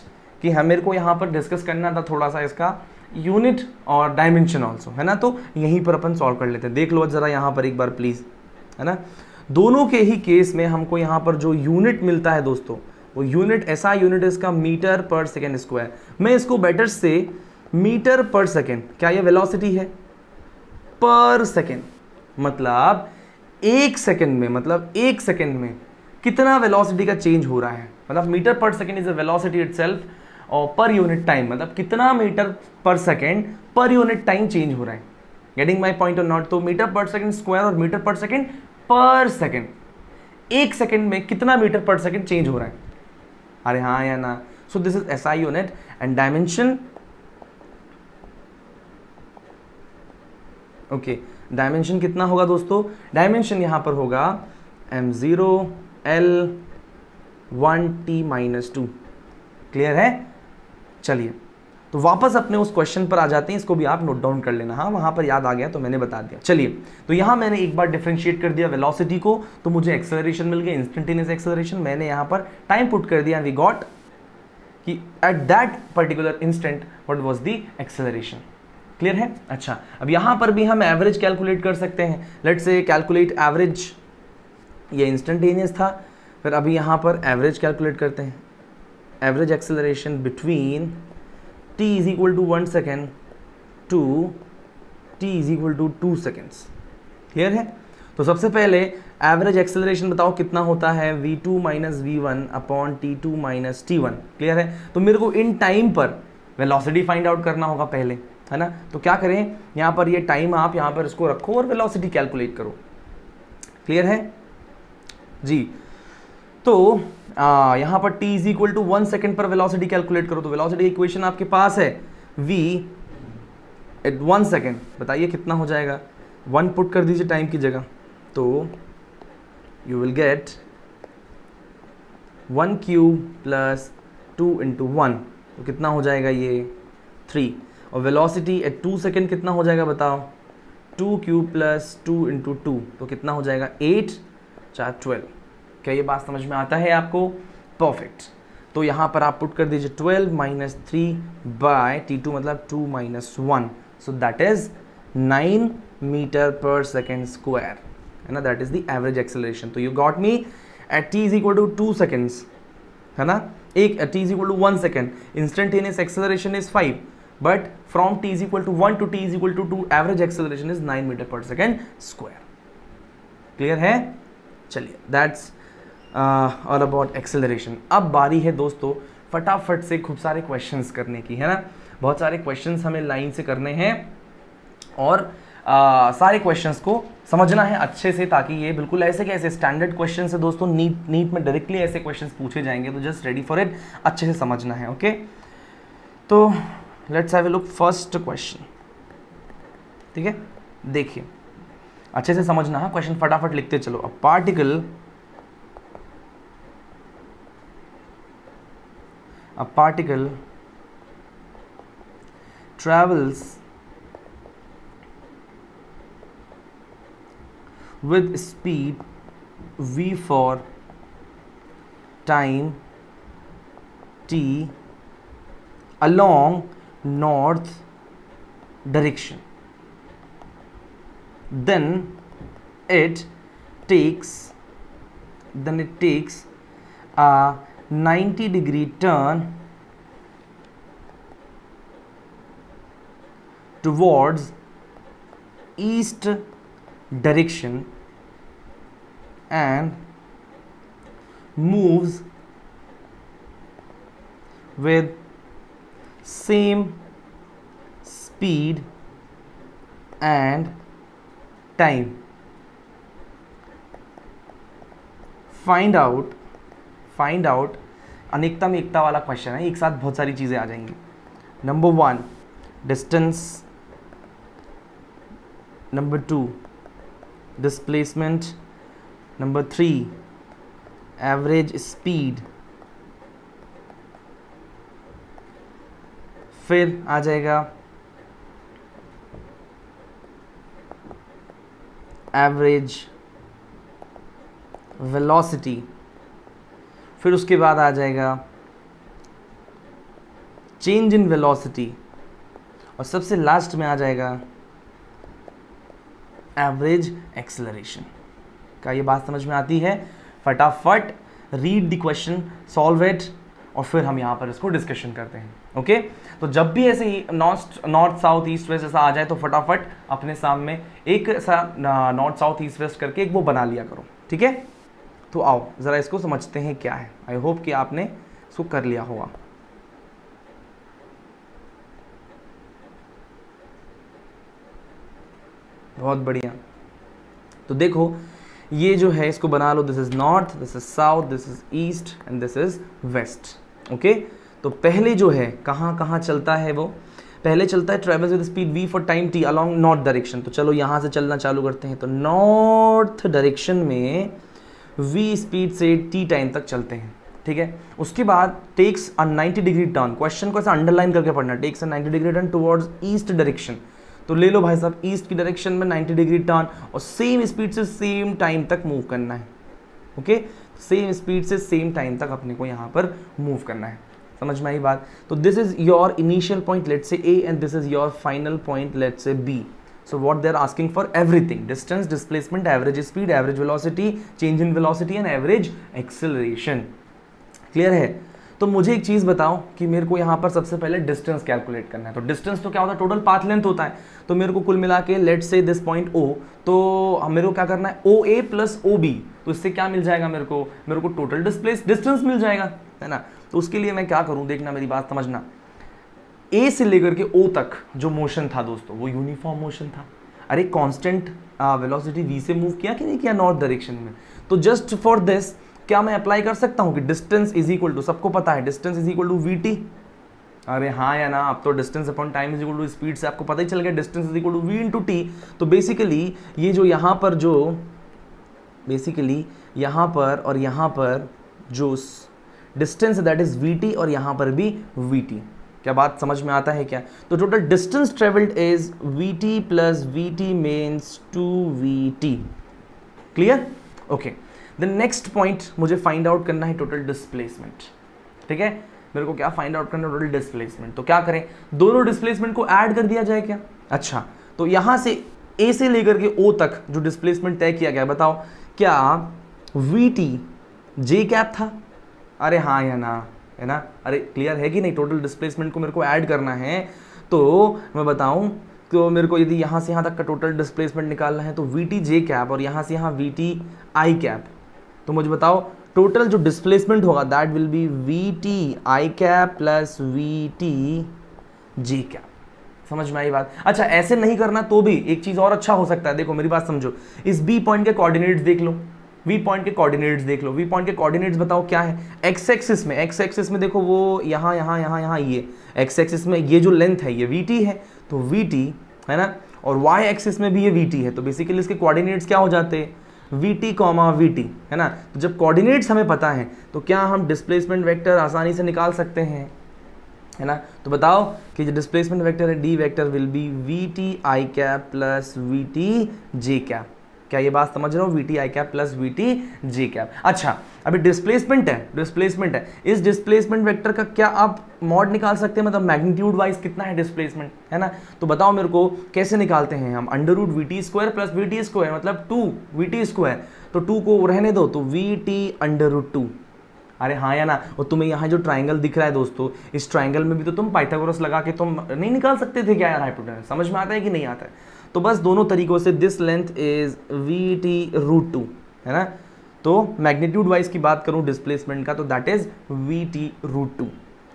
कि हम मेरे को यहाँ पर डिस्कस करना था थोड़ा सा इसका यूनिट और डायमेंशन ऑल्सो, है ना, तो यहीं पर अपन सॉल्व कर लेते हैं। देख लो ज़रा यहाँ पर एक बार प्लीज़, है ना, दोनों के ही केस में हमको यहाँ पर जो यूनिट मिलता है दोस्तों, वो यूनिट ऐसा यूनिट है इसका मीटर पर सेकेंड स्क्वायर। मैं इसको बेटर से मीटर पर सेकेंड, क्या ये वेलोसिटी है, पर सेकेंड, मतलब एक सेकेंड में कितना वेलोसिटी का चेंज हो रहा है, मतलब metre per second is a velocity itself, और पर यूनिट टाइम मतलब कितना metre per second per unit time change हो रहा है। गेटिंग माई पॉइंट और नॉट? तो मीटर पर सेकेंड स्क्वायर और मीटर पर सेकेंड, एक सेकेंड में कितना मीटर पर सेकेंड चेंज हो रहा है, अरे हाँ या ना। So this is SI unit and dimension, okay, dimension कितना होगा दोस्तों, डायमेंशन यहां पर होगा m0 L1t-2। क्लियर है? चलिए, तो वापस अपने उस क्वेश्चन पर आ जाते हैं, इसको भी आप नोट डाउन कर लेना, हाँ वहां पर याद आ गया तो मैंने बता दिया। चलिए, तो यहां मैंने एक बार डिफरेंशिएट कर दिया वेलोसिटी को, तो मुझे एक्सेलरेशन मिल गया, इंस्टेंटेनियस एक्सेलरेशन। मैंने यहां पर टाइम पुट कर दिया, वी गॉट कि eight that particular instant what was the acceleration. Clear है? अच्छा, अब यहां पर भी हम एवरेज कैलकुलेट कर सकते हैं। लेट्स से कैलकुलेट एवरेज, ये इंस्टेंटेनियस था, फिर अभी यहां पर एवरेज कैलकुलेट करते हैं। Average acceleration between t is equal to 1 second to t is equal to 2 seconds. Clear है? तो सबसे पहले एवरेज एक्सेलरेशन बताओ कितना होता है, v2 minus v1 upon t2 minus t1। Clear है? तो मेरे को इन टाइम पर वेलोसिटी फाइंड आउट करना होगा पहले, है ना। तो क्या करें, यहाँ पर ये टाइम आप यहाँ पर इसको रखो और वेलोसिटी कैलकुलेट करो। क्लियर है जी? तो यहाँ पर t is equal to 1 second पर वेलोसिटी कैलकुलेट करो। तो वेलोसिटी इक्वेशन आपके पास है, v एट 1 सेकेंड, बताइए कितना हो जाएगा, 1 पुट कर दीजिए टाइम की जगह, तो you will gate 1 cube plus 2 into 1, तो कितना हो जाएगा ये 3। और वेलोसिटी एट 2 सेकेंड कितना हो जाएगा बताओ, 2 क्यूब प्लस 2 इंटू 2, तो कितना हो जाएगा 8 4 12। क्या ये बात समझ में आता है आपको? परफेक्ट। तो यहाँ पर आप पुट कर दीजिए 12 माइनस 3 बाय t2 मतलब 2 माइनस 1, so that is 9 meter per second square, है ना, that is the average acceleration. तो you got me at t is equal to 2 seconds, है ना, एक t is equal to 1 second, instantaneous acceleration is 5, but from t is equal to 1 to t is equal to 2 average acceleration is 9 meter per second square। Clear है? चलिए, that's all about acceleration। अब बारी है दोस्तों फटाफट से खूब सारे क्वेश्चंस करने की, है ना। बहुत सारे क्वेश्चंस हमें लाइन से करने हैं और सारे क्वेश्चंस को समझना है अच्छे से, ताकि ये बिल्कुल ऐसे कैसे स्टैंडर्ड क्वेश्चन है दोस्तों, नीट में डायरेक्टली ऐसे क्वेश्चंस पूछे जाएंगे, तो जस्ट रेडी फॉर इट, अच्छे से समझना है। ओके, तो let's have a look first question. ठीक है, देखिए अच्छे से समझना है क्वेश्चन, फटाफट लिखते चलो। A particle travels with speed v for time t along north direction, then it takes a 90-degree turn towards east direction and moves with same speed and time। Find out अनेकता में एकता वाला क्वेश्चन है, एक साथ बहुत सारी चीजें आ जाएंगी। Number 1 distance, number 2 displacement, number 3 average speed, फिर आ जाएगा एवरेज वेलोसिटी, फिर उसके बाद आ जाएगा चेंज इन वेलोसिटी, और सबसे लास्ट में आ जाएगा एवरेज एक्सेलरेशन। क्या ये बात समझ में आती है? फटाफट read the question, solve it, और फिर हम यहाँ पर इसको डिस्कशन करते हैं। ओके, तो जब भी ऐसे ही नॉर्थ साउथ ईस्ट वेस्ट ऐसा आ जाए तो फटाफट अपने सामने एक ऐसा नॉर्थ साउथ ईस्ट वेस्ट करके एक वो बना लिया करो, ठीक है? तो आओ ज़रा इसको समझते हैं क्या है। आई होप कि आपने इसको कर लिया होगा। बहुत बढ़िया। तो देखो ये जो है इसको बना लो, this is north, this is south, this is east and this is west. Okay, तो पहले जो है कहाँ कहाँ चलता है वो? पहले चलता है travels with speed v for time t along north direction. तो चलो यहाँ से चलना चालू करते हैं। तो नॉर्थ डायरेक्शन में v स्पीड से t टाइम तक चलते हैं, ठीक है? उसके बाद takes a 90 degree turn, question को ऐसा अंडरलाइन करके पढ़ना, takes a 90 degree turn towards east direction. तो ले लो भाई साहब ईस्ट की डायरेक्शन में 90 डिग्री टर्न, और सेम स्पीड से सेम टाइम तक मूव करना है। ओके, सेम स्पीड से सेम टाइम तक अपने को यहाँ पर मूव करना है। समझ में आई बात? तो this is your initial point, let's say A, and this is your final point, let's say B. So what they are asking for everything: distance, displacement, average speed, average velocity, change in velocity and average acceleration. Clear है? तो मुझे एक चीज़ बताओ कि मेरे को यहाँ पर सबसे पहले डिस्टेंस कैलकुलेट करना है। तो डिस्टेंस तो क्या होता है? टोटल पाथ लेंथ होता है। तो मेरे को कुल मिला के let's say this point O, तो मेरे को क्या करना है? OA plus OB। तो इससे क्या मिल जाएगा मेरे को टोटल डिस्टेंस मिल जाएगा, है ना? तो उसके लिए मैं क्या करूँ, देखना मेरी बात समझना। ए से लेकर के ओ तक जो मोशन था दोस्तों वो यूनिफॉर्म मोशन था। अरे कांस्टेंट वेलोसिटी वी से मूव किया कि नहीं किया नॉर्थ डायरेक्शन में? तो जस्ट फॉर दिस क्या मैं अप्लाई कर सकता हूँ कि डिस्टेंस इज इक्वल टू, सबको पता है distance is equal to v t. अरे हाँ या ना? अब तो distance upon time is equal to speed से आपको पता ही चल गया, distance is equal to v into t. तो बेसिकली ये जो यहाँ पर जो बेसिकली यहाँ पर और यहाँ पर जो distance that is v T, और यहाँ पर भी वी टी। क्या बात समझ में आता है क्या? तो total distance travelled is vt plus vt means 2vt। Clear? Okay, the next point मुझे फाइंड आउट करना है टोटल डिस्प्लेसमेंट, ठीक है? मेरे को क्या फाइंड आउट करना है? Total displacement. तो क्या करें, दोनों डिस्प्लेसमेंट को ऐड कर दिया जाए क्या? अच्छा, तो यहाँ से ए से लेकर के ओ तक जो डिस्प्लेसमेंट तय किया गया, बताओ क्या vt जे कैप था? अरे हाँ या ना? है ना? अरे क्लियर है कि नहीं? टोटल डिस्प्लेसमेंट को मेरे को ऐड करना है। तो मैं बताऊं तो मेरे को यदि यहाँ से यहाँ तक का टोटल डिस्प्लेसमेंट निकालना है तो वी टी जे कैप और यहाँ से यहाँ वी टी आई कैप। तो मुझे बताओ टोटल जो डिस्प्लेसमेंट होगा that will be we T I cap plus v T J cap. समझ में आई बात? अच्छा, ऐसे नहीं करना तो भी एक चीज़ और अच्छा हो सकता है। देखो मेरी बात समझो, इस बी पॉइंट के कोऑर्डिनेट्स देख लो, वी पॉइंट के कोऑर्डिनेट्स देख लो। वी पॉइंट के कोऑर्डिनेट्स बताओ क्या है? एक्स एक्सिस में देखो वो यहाँ यहाँ यहाँ यहाँ ये एक्स एक्सिस में ये जो लेंथ है ये वी टी है, तो वी टी है ना, और वाई एक्सिस में भी ये वी टी है। तो बेसिकली इसके कोऑर्डिनेट्स क्या हो जाते हैं? We T comma we T, है ना? तो जब कोऑर्डिनेट्स हमें पता है तो क्या हम डिस्प्लेसमेंट वेक्टर आसानी से निकाल सकते हैं, है ना? तो बताओ कि जो डिस्प्लेसमेंट वेक्टर है D vector will be we T I cap plus v T J cap. क्या ये बात समझ रहे हो? We T I cap plus v T J cap. अच्छा, अभी डिस्प्लेसमेंट है, इस डिस्प्लेसमेंट वेक्टर का क्या आप मॉड निकाल सकते हैं? मतलब मैग्नीट्यूड वाइज कितना है डिस्प्लेसमेंट, है ना? तो बताओ मेरे को कैसे निकालते हैं हम? Under root v t square plus v t square मतलब 2 वी टी स्क्वायर। तो 2 को रहने दो, तो वी टी अंडर रूट 2। अरे हाँ या ना? और तुम्हें यहाँ जो ट्राइंगल दिख रहा है दोस्तों, इस ट्राइंगल में भी तो तुम पाइथागोरस लगा के तुम नहीं निकाल सकते थे क्या यार हाइपोटेनस? समझ में आता है कि नहीं आता है? तो बस दोनों तरीकों से this length is v t root 2, है ना? तो मैग्नीट्यूड वाइज की बात करूं डिस्प्लेसमेंट का तो that is v t root 2।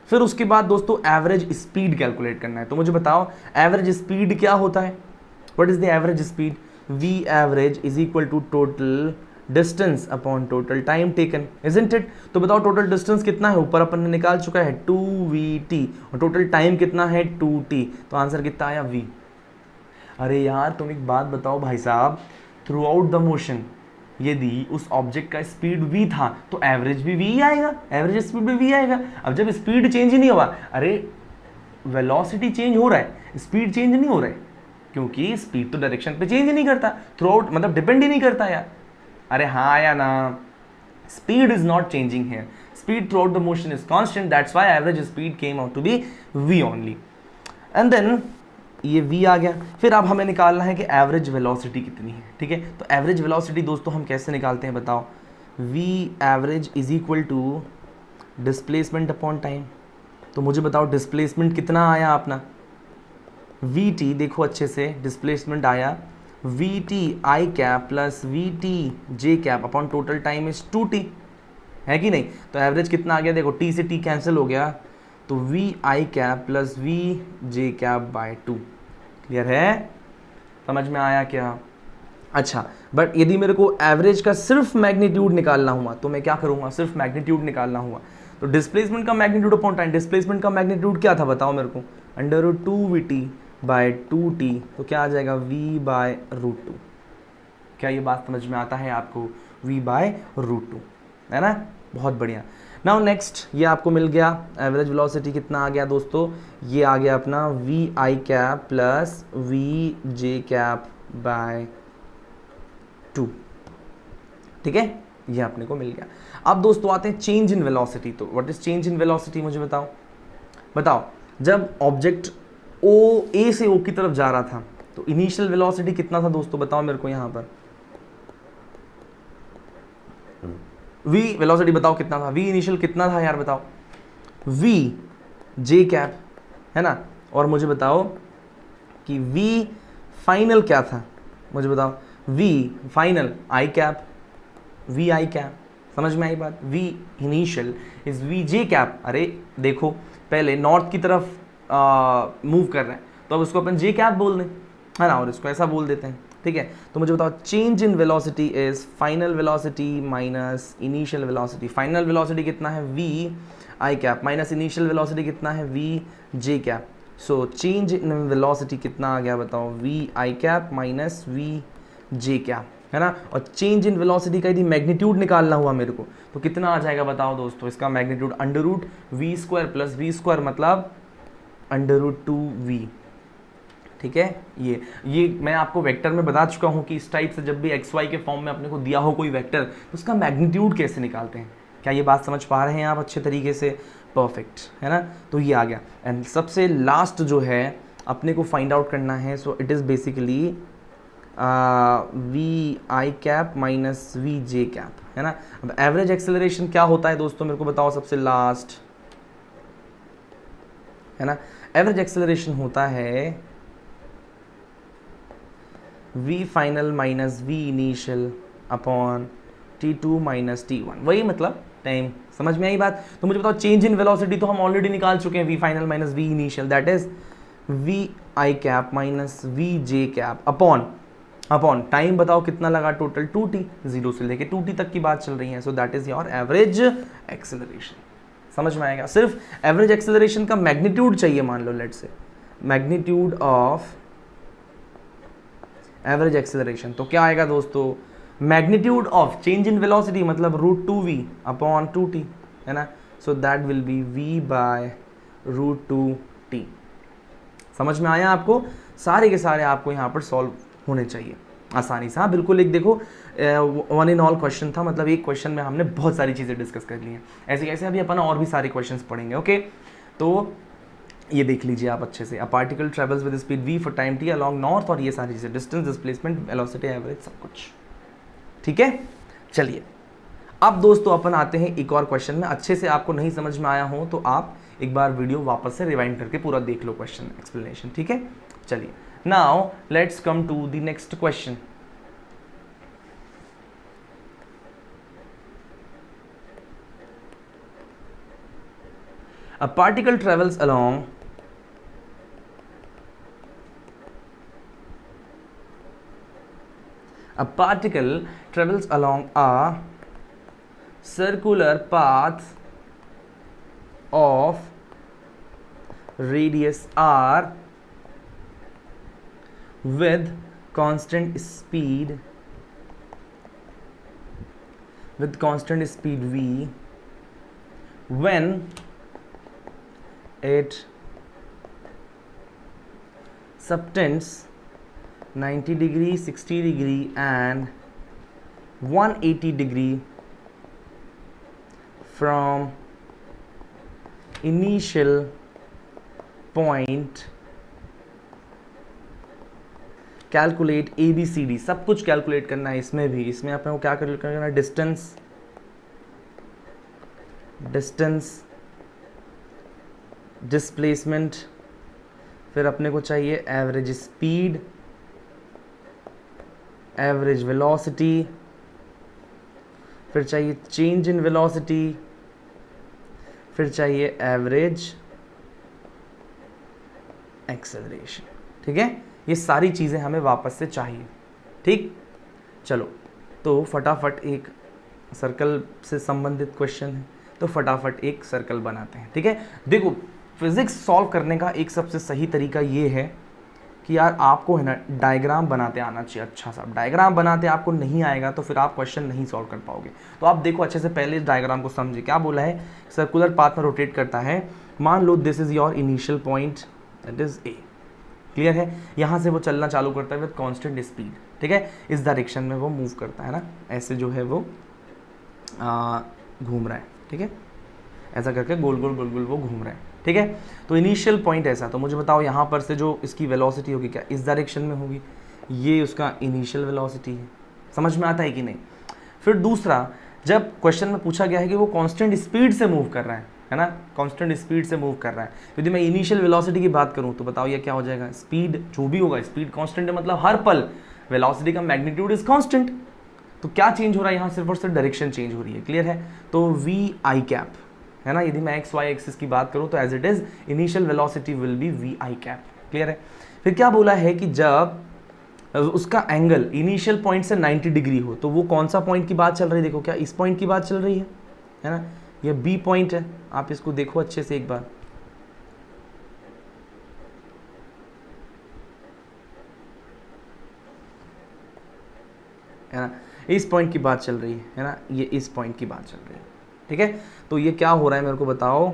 फिर उसके बाद दोस्तों एवरेज स्पीड कैलकुलेट करना है। तो मुझे बताओ एवरेज स्पीड क्या होता है? What is the average speed? V average is equal to total distance upon total time taken, isn't it? तो बताओ टोटल डिस्टेंस कितना है? ऊपर अपन ने निकाल चुका है 2vt, और टोटल टाइम कितना है? 2t। तो आंसर कितना आया? v। अरे यार तुम एक बात बताओ भाई साहब, थ्रू आउट द मोशन यदि उस ऑब्जेक्ट का स्पीड v था तो एवरेज भी v ही आएगा, एवरेज स्पीड भी v आएगा। अब जब स्पीड चेंज ही नहीं हुआ, अरे वेलोसिटी चेंज हो रहा है, स्पीड चेंज नहीं हो रहा है, क्योंकि स्पीड तो डायरेक्शन पे चेंज ही नहीं करता थ्रू आउट, मतलब डिपेंड ही नहीं करता यार। अरे हाँ या ना, speed is not changing here, speed throughout the motion is constant, that's why average speed came out to be v only. And then ये v आ गया। फिर अब हमें निकालना है कि एवरेज वेलोसिटी कितनी है, ठीक है। तो एवरेज वेलोसिटी दोस्तों हम कैसे निकालते हैं बताओ, v average is equal to displacement upon time. तो मुझे बताओ डिस्प्लेसमेंट कितना आया अपना, वी टी, देखो अच्छे से, डिस्प्लेसमेंट आया we T I cap plus v T J cap upon total time is 2t, है कि नहीं। तो एवरेज कितना आ गया, देखो t से t कैंसिल हो गया, तो v i cap plus v j cap by 2। Clear है, समझ में आया क्या। अच्छा, बट यदि मेरे को एवरेज का सिर्फ मैग्नीट्यूड निकालना हुआ तो मैं क्या करूंगा, सिर्फ मैग्नीट्यूड निकालना हुआ तो डिस्प्लेसमेंट का मैग्नीट्यूड अपॉन टाइम, डिस्प्लेसमेंट का मैग्नीट्यूड क्या था बताओ मेरे को, √2vt बाय 2t, तो क्या आ जाएगा v बाय √2। क्या ये बात समझ में आता है आपको, v बाय √2, है ना, बहुत बढ़िया। नाउ नेक्स्ट, ये आपको मिल गया एवरेज वेलोसिटी कितना आ गया दोस्तों, ये आ गया अपना v i cap plus v j cap by 2, ठीक है, ये अपने को मिल गया। अब दोस्तों आते हैं चेंज इन वेलोसिटी। तो what is change in velocity, मुझे बताओ। बताओ, जब ऑब्जेक्ट ओ ए से ओ की तरफ जा रहा था तो इनिशियल वेलोसिटी कितना था दोस्तों, बताओ मेरे को यहाँ पर, v वेलोसिटी बताओ कितना था, v इनिशियल कितना था यार बताओ, v j कैप, है ना। और मुझे बताओ कि v फाइनल क्या था, मुझे बताओ, v final i cap, v i cap, समझ में आई बात। v initial is v j cap. अरे देखो, पहले नॉर्थ की तरफ मूव कर रहे हैं तो अब उसको अपन j कैप बोल दें, है ना, और इसको ऐसा बोल देते हैं, ठीक है। तो मुझे बताओ change in velocity is final velocity minus initial velocity. Final velocity कितना है, v i cap, minus initial velocity कितना है, v j cap. So change in velocity कितना आ गया बताओ, v i cap minus v j cap, है ना। और चेंज इन वेलोसिटी का यदि मैग्नीट्यूड निकालना हुआ मेरे को तो कितना आ जाएगा बताओ दोस्तों, इसका मैग्नीट्यूड √v² प्लस v² मतलब √2v, ठीक है। ये मैं आपको वेक्टर में बता चुका हूँ कि इस टाइप से जब भी एक्स वाई के फॉर्म में अपने को दिया हो कोई वेक्टर तो उसका मैग्नीट्यूड कैसे निकालते हैं। क्या ये बात समझ पा रहे हैं आप अच्छे तरीके से, परफेक्ट, है ना। तो ये आ गया। एंड सबसे लास्ट जो है अपने को फाइंड आउट करना है, so it is basically v i cap minus v j cap, है ना। अब एवरेज एक्सेलरेशन क्या होता है दोस्तों, मेरे को बताओ सबसे लास्ट, है ना। एवरेज एक्सेलरेशन होता है v final minus v initial upon t2 minus t1, वही मतलब टाइम। समझ में आई बात। तो मुझे बताओ चेंज इन वेलोसिटी तो हम ऑलरेडी निकाल चुके हैं, v final minus v initial, that is v I cap minus v j cap upon time बताओ कितना लगा, टोटल 2t, 0 से लेके 2t तक की बात चल रही है। सो that is your average acceleration. समझ में आएगा। सिर्फ एवरेज एक्सेलरेशन का मैग्नीट्यूड चाहिए, मान लो let's say magnitude of average acceleration, तो क्या आएगा दोस्तों, magnitude of change in velocity मतलब √2v अपॉन 2t, है ना। So that will be v by √2t। समझ में आया आपको, सारे के सारे आपको यहाँ पर सॉल्व होने चाहिए आसानी से। हाँ बिल्कुल, एक देखो वन इन ऑल क्वेश्चन था, मतलब एक क्वेश्चन में हमने बहुत सारी चीज़ें डिस्कस कर ली हैं। ऐसे कैसे अभी अपन और भी सारे क्वेश्चंस पढ़ेंगे, ओके। तो ये देख लीजिए आप अच्छे से, a particle travels with speed v for time t along north, और ये सारी चीज़ें, डिस्टेंस, डिस्प्लेसमेंट, वेलोसिटी, एवरेज, सब कुछ, ठीक है। चलिए अब दोस्तों अपन आते हैं एक और क्वेश्चन में। अच्छे से आपको नहीं समझ में आया हो तो आप एक बार वीडियो वापस से रिवाइंड करके पूरा देख लो क्वेश्चन एक्सप्लेनेशन, ठीक है। चलिए now let's come to the next question. A particle travels along a circular path of radius r with constant speed v when it subtends 90 degree, 60 degree and 180 degree from initial point, calculate ABCD, सब कुछ कैलकुलेट करना है इसमें भी। इसमें अपने को क्या कैलकुलेट करना है? डिस्टेंस, डिस्प्लेसमेंट, फिर अपने को चाहिए एवरेज स्पीड, एवरेज वेलोसिटी, फिर चाहिए चेंज इन वेलोसिटी, फिर चाहिए एवरेज एक्सेलरेशन। ठीक है, ये सारी चीज़ें हमें वापस से चाहिए। ठीक, चलो तो फटाफट एक सर्कल से संबंधित क्वेश्चन है, तो फटाफट एक सर्कल बनाते हैं। ठीक है, देखो फिजिक्स सॉल्व करने का एक सबसे सही तरीका ये है कि यार आपको है ना डायग्राम बनाते आना चाहिए। अच्छा सा डायग्राम बनाते आपको नहीं आएगा तो फिर आप क्वेश्चन नहीं सॉल्व कर पाओगे। तो आप देखो अच्छे से पहले इस डायग्राम को समझिए। क्या बोला है? सर्कुलर पाथ में रोटेट करता है। मान लो this is your initial point, that is A. Clear है? यहाँ से वो चलना चालू करता है विद कांस्टेंट स्पीड। ठीक है, इस डायरेक्शन में वो मूव करता है ना, ऐसे जो है वो घूम रहा है। ठीक है, ऐसा करके गोल गोल गोल गोल वो घूम रहा है। ठीक है, तो इनिशियल पॉइंट ऐसा, तो मुझे बताओ यहाँ पर से जो इसकी वेलोसिटी होगी क्या इस डायरेक्शन में होगी? ये उसका इनिशियल वेलोसिटी है। समझ में आता है कि नहीं? फिर दूसरा, जब क्वेश्चन में पूछा गया है कि वो कांस्टेंट स्पीड से मूव कर रहा है ना, कांस्टेंट स्पीड से मूव कर रहा है। यदि मैं इनिशियल वेलोसिटी की बात करूँ तो बताओ ये क्या हो जाएगा? स्पीड जो भी होगा, स्पीड कांस्टेंट है मतलब हर पल वेलोसिटी का मैग्नीट्यूड इज कांस्टेंट। तो क्या चेंज हो रहा है यहाँ? सिर्फ और सिर्फ डायरेक्शन चेंज हो रही है। क्लियर है? तो वी आई कैप है ना, यदि मैं एक्स वाई एक्सिस की बात करूँ तो as it is initial velocity will be v i cap. Clear है? फिर क्या बोला है कि जब उसका एंगल इनिशियल पॉइंट से 90 डिग्री हो, तो वो कौन सा पॉइंट की बात चल रही है? देखो क्या इस पॉइंट की बात चल रही है ना, ये बी पॉइंट है। आप इसको देखो अच्छे से एक बार, है ना, इस पॉइंट की बात चल रही है ना, ये इस पॉइंट की बात चल रही है। ठीक है, तो ये क्या हो रहा है मेरे को बताओ?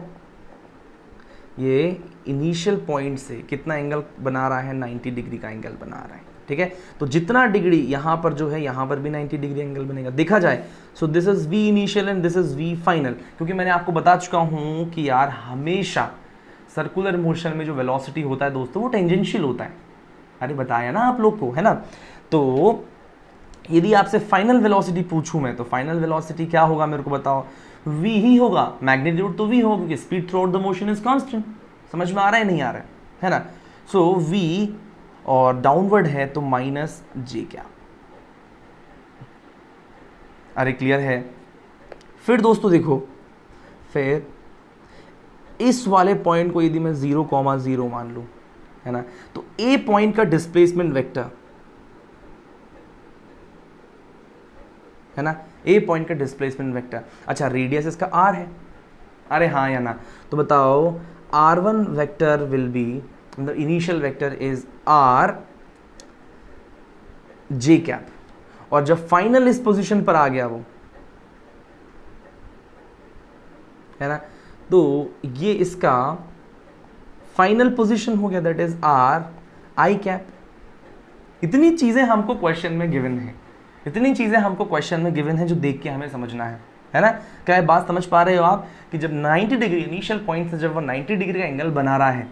ये इनिशियल पॉइंट से कितना एंगल बना रहा है? 90 डिग्री का एंगल बना रहा है। ठीक है, तो जितना डिग्री यहाँ पर जो है, यहाँ पर भी 90 डिग्री एंगल बनेगा। देखा जाए so this is v initial and this is v final, क्योंकि मैंने आपको बता चुका हूँ कि यार हमेशा सर्कुलर मोशन में जो वेलोसिटी होता है दोस्तों वो टेंजेंशियल होता है। अरे बताया ना आप लोग को, है ना। तो यदि आपसे फाइनल वेलोसिटी पूछूं मैं, तो फाइनल वेलोसिटी क्या होगा मेरे को बताओ? v ही होगा, मैग्नीट्यूड तो v होगा क्योंकि speed throughout the motion is constant. समझ में आ रहा है नहीं आ रहा है ना? सो v और डाउनवर्ड है तो माइनस जे क्या। अरे क्लियर है? फिर दोस्तों देखो, फिर इस वाले पॉइंट को यदि मैं 0,0 मान लूं, है ना, तो a पॉइंट का डिस्प्लेसमेंट वेक्टर, है ना, ए पॉइंट का डिस्प्लेसमेंट वेक्टर। अच्छा, रेडियस इसका r है। अरे हाँ या ना? तो बताओ r1 वेक्टर विल बी, मतलब initial vector is r j cap, और जब फाइनल इस पोजीशन पर आ गया वो, है ना, तो ये इसका फाइनल पोजीशन हो गया, that is r i cap. इतनी चीजें हमको क्वेश्चन में गिवन है, इतनी चीज़ें हमको क्वेश्चन में गिवन है जो देख के हमें समझना है ना। क्या ये बात समझ पा रहे हो आप कि जब 90 डिग्री इनिशियल पॉइंट से जब वो 90 डिग्री का एंगल बना रहा है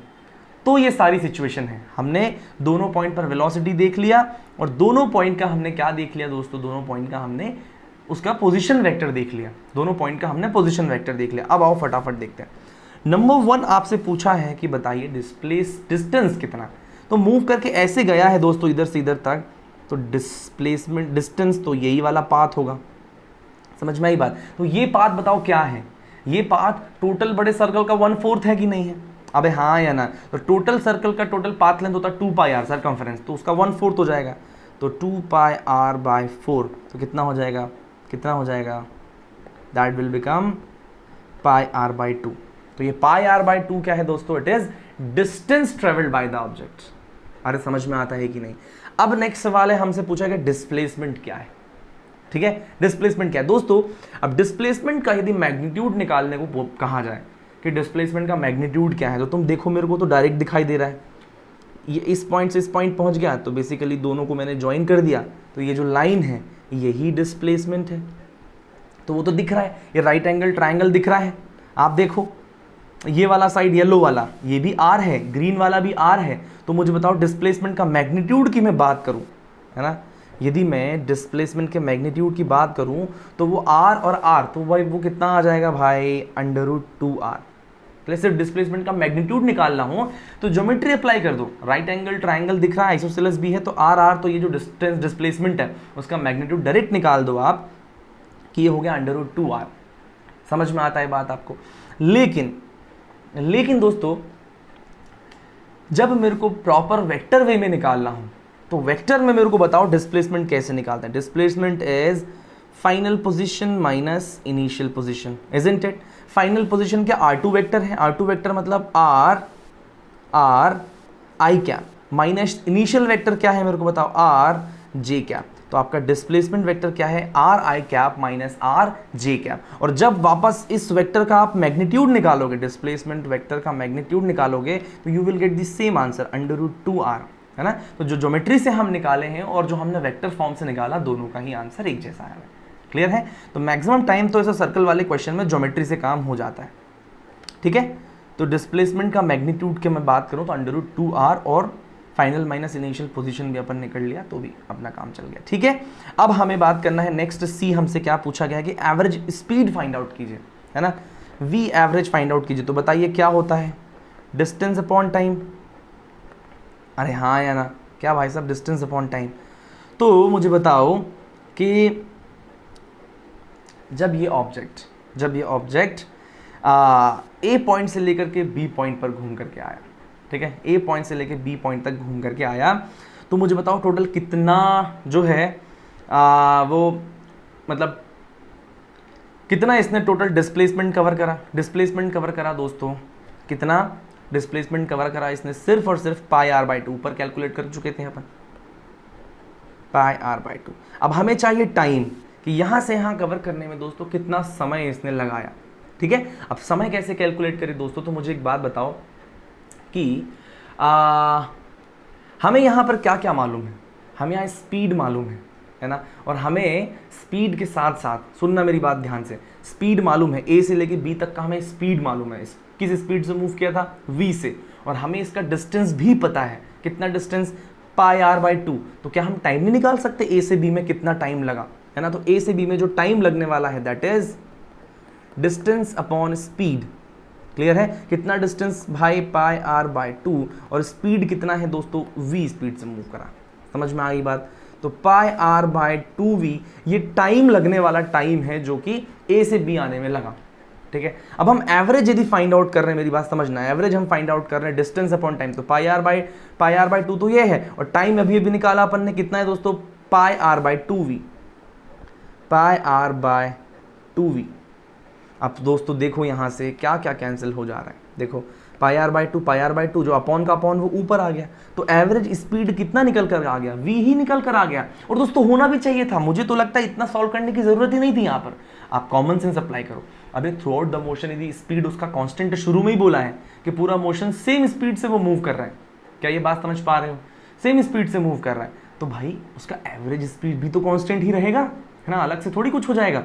तो ये सारी सिचुएशन है। हमने दोनों पॉइंट पर वेलोसिटी देख लिया और दोनों पॉइंट का हमने क्या देख लिया दोस्तों? दोनों पॉइंट का हमने उसका पोजिशन वेक्टर देख लिया। दोनों पॉइंट का हमने पोजिशन वेक्टर देख लिया। अब आओ फटाफट देखते हैं। नंबर 1 आपसे पूछा है कि बताइए डिस्टेंस कितना। तो मूव करके ऐसे गया है दोस्तों इधर से इधर तक, तो डिस्प्लेसमेंट डिस्टेंस तो यही वाला पाथ होगा। समझ में आई बात? तो ये पाथ बताओ क्या है? ये पाथ टोटल बड़े सर्कल का 1/4 है कि नहीं है? अबे हाँ या ना? तो टोटल सर्कल का टोटल पाथ लेंथ होता है 2πr सर्कमफेरेंस, तो उसका 1/4 हो जाएगा। तो 2πr/4 तो कितना हो जाएगा? कितना हो जाएगा? That will become πr/2। तो ये πr/2 क्या है दोस्तों? It is distance travelled by the object. अरे समझ में आता है कि नहीं? अब नेक्स्ट सवाल है, हमसे पूछा गया डिस्प्लेसमेंट क्या है। ठीक है, डिस्प्लेसमेंट क्या है दोस्तों? अब डिस्प्लेसमेंट का यदि मैग्नीट्यूड निकालने को कहा जाए कि डिस्प्लेसमेंट का मैग्नीट्यूड क्या है, तो तुम देखो मेरे को तो डायरेक्ट दिखाई दे रहा है। ये इस पॉइंट से इस पॉइंट पहुंच गया, तो बेसिकली दोनों को मैंने ज्वाइन कर दिया, तो ये जो लाइन है यही डिस्प्लेसमेंट है। तो वो तो दिख रहा है, ये राइट एंगल ट्रायंगल दिख रहा है। आप देखो ये वाला साइड येलो वाला ये भी आर है, ग्रीन वाला भी आर है। तो मुझे बताओ डिस्प्लेसमेंट का मैग्नीट्यूड की मैं बात करूं, है ना, यदि मैं डिस्प्लेसमेंट के मैग्नीट्यूड की बात करूं तो वो आर और आर, तो भाई वो कितना आ जाएगा भाई, √2r। तो सिर्फ डिस्प्लेसमेंट का मैग्नीट्यूड निकालना हो तो ज्योमेट्री अप्लाई कर दो, राइट एंगल ट्रायंगल दिख रहा है, आइसोसेलेस भी है, तो आर आर, तो ये जो डिस्टेंस डिस्प्लेसमेंट है उसका मैग्नीट्यूड डायरेक्ट निकाल दो आप कि ये हो गया √2r। समझ में आता है बात आपको। लेकिन दोस्तों जब मेरे को प्रॉपर वेक्टर वे में निकालना हो तो वेक्टर में मेरे को बताओ डिस्प्लेसमेंट कैसे निकालते हैं। Displacement is final position minus initial position, isn't it. Final position क्या R2 वेक्टर है, R2 वेक्टर मतलब R I cap, minus initial vector क्या है मेरे को बताओ, R J कैप। तो आपका डिस्प्लेसमेंट वेक्टर क्या है, R I cap minus R J cap. और जब वापस इस वेक्टर का आप मैग्नीट्यूड निकालोगे, डिस्प्लेसमेंट वेक्टर का मैग्नीट्यूड निकालोगे, तो you will get the same answer √2r, है ना। तो जो ज्योमेट्री से हम निकाले हैं और जो हमने वेक्टर फॉर्म से निकाला, दोनों का ही आंसर एक जैसा है। क्लियर है। तो मैक्सिमम टाइम तो ऐसा सर्कल वाले क्वेश्चन में ज्योमेट्री से काम हो जाता है, ठीक है। तो डिस्प्लेसमेंट का मैग्नीट्यूड की मैं बात करूं तो √2r, और फाइनल माइनस इनिशियल पोजीशन भी अपन ने कर लिया, तो भी अपना काम चल गया, ठीक है। अब हमें बात करना है नेक्स्ट, सी हमसे क्या पूछा गया है कि एवरेज स्पीड फाइंड आउट कीजिए, है ना, वी एवरेज फाइंड आउट कीजिए। तो बताइए क्या होता है, डिस्टेंस अपॉन टाइम। अरे हाँ या ना, क्या भाई साहब, डिस्टेंस अपॉन टाइम। तो मुझे बताओ कि जब ये ऑब्जेक्ट ए पॉइंट से लेकर के बी पॉइंट पर घूम करके आया, ठीक है, ए पॉइंट से लेकर बी पॉइंट तक घूम करके आया, तो मुझे बताओ टोटल कितना जो है वो मतलब कितना इसने टोटल डिस्प्लेसमेंट कवर करा दोस्तों, कितना डिस्प्लेसमेंट कवर करा इसने, सिर्फ और सिर्फ πr/2 ऊपर कैलकुलेट कर चुके थे अपन, πr/2। अब हमें चाहिए टाइम कि यहां से यहां कवर करने में दोस्तों कितना समय इसने लगाया, ठीक है। अब समय कैसे कैलकुलेट करें दोस्तों, तो मुझे एक बात बताओ कि हमें यहां पर क्या क्या मालूम है, हमें यहाँ स्पीड मालूम है ना, और हमें स्पीड के साथ साथ सुनना मेरी बात ध्यान से, स्पीड मालूम है, ए से लेके बी तक का हमें स्पीड मालूम है, किस स्पीड से मूव किया था, v से, और हमें इसका डिस्टेंस भी पता है, कितना डिस्टेंस, πr/2। तो क्या हम टाइम नहीं निकाल सकते ए से बी में कितना टाइम लगा, है ना। तो ए से बी में जो टाइम लगने वाला है that is distance upon speed. Clear है, कितना डिस्टेंस भाई, πr/2, और स्पीड कितना है दोस्तों, v स्पीड से मूव करा। समझ में आ गई बात। तो πr/2v ये टाइम लगने वाला टाइम है जो कि ए से बी आने में लगा, ठीक है। अब हम एवरेज यदि फाइंड आउट कर रहे हैं, मेरी बात समझना, एवरेज हम फाइंड आउट कर रहे हैं डिस्टेंस अपॉन टाइम, तो πr/2 तो ये है, और टाइम अभी निकाला अपन ने, कितना है दोस्तों, πr/2v। अब दोस्तों देखो यहां से क्या क्या कैंसिल हो जा रहा है, देखो πr/2 जो अपॉन का अपॉन वो ऊपर आ गया, तो एवरेज स्पीड कितना निकल कर आ गया, v ही निकल कर आ गया। और दोस्तों होना भी चाहिए था, मुझे तो लगता है इतना सॉल्व करने की जरूरत ही नहीं थी। यहाँ पर आप कॉमन सेंस अप्लाई करो। अबे थ्रू आउट द मोशन यदि स्पीड उसका कांस्टेंट शुरू में ही बोला है कि पूरा मोशन सेम स्पीड से वो मूव कर रहा है, क्या ये बात समझ पा रहे हो, सेम स्पीड से मूव कर रहा है, तो भाई उसका एवरेज स्पीड भी तो कांस्टेंट ही रहेगा, है ना, अलग से थोड़ी कुछ हो जाएगा।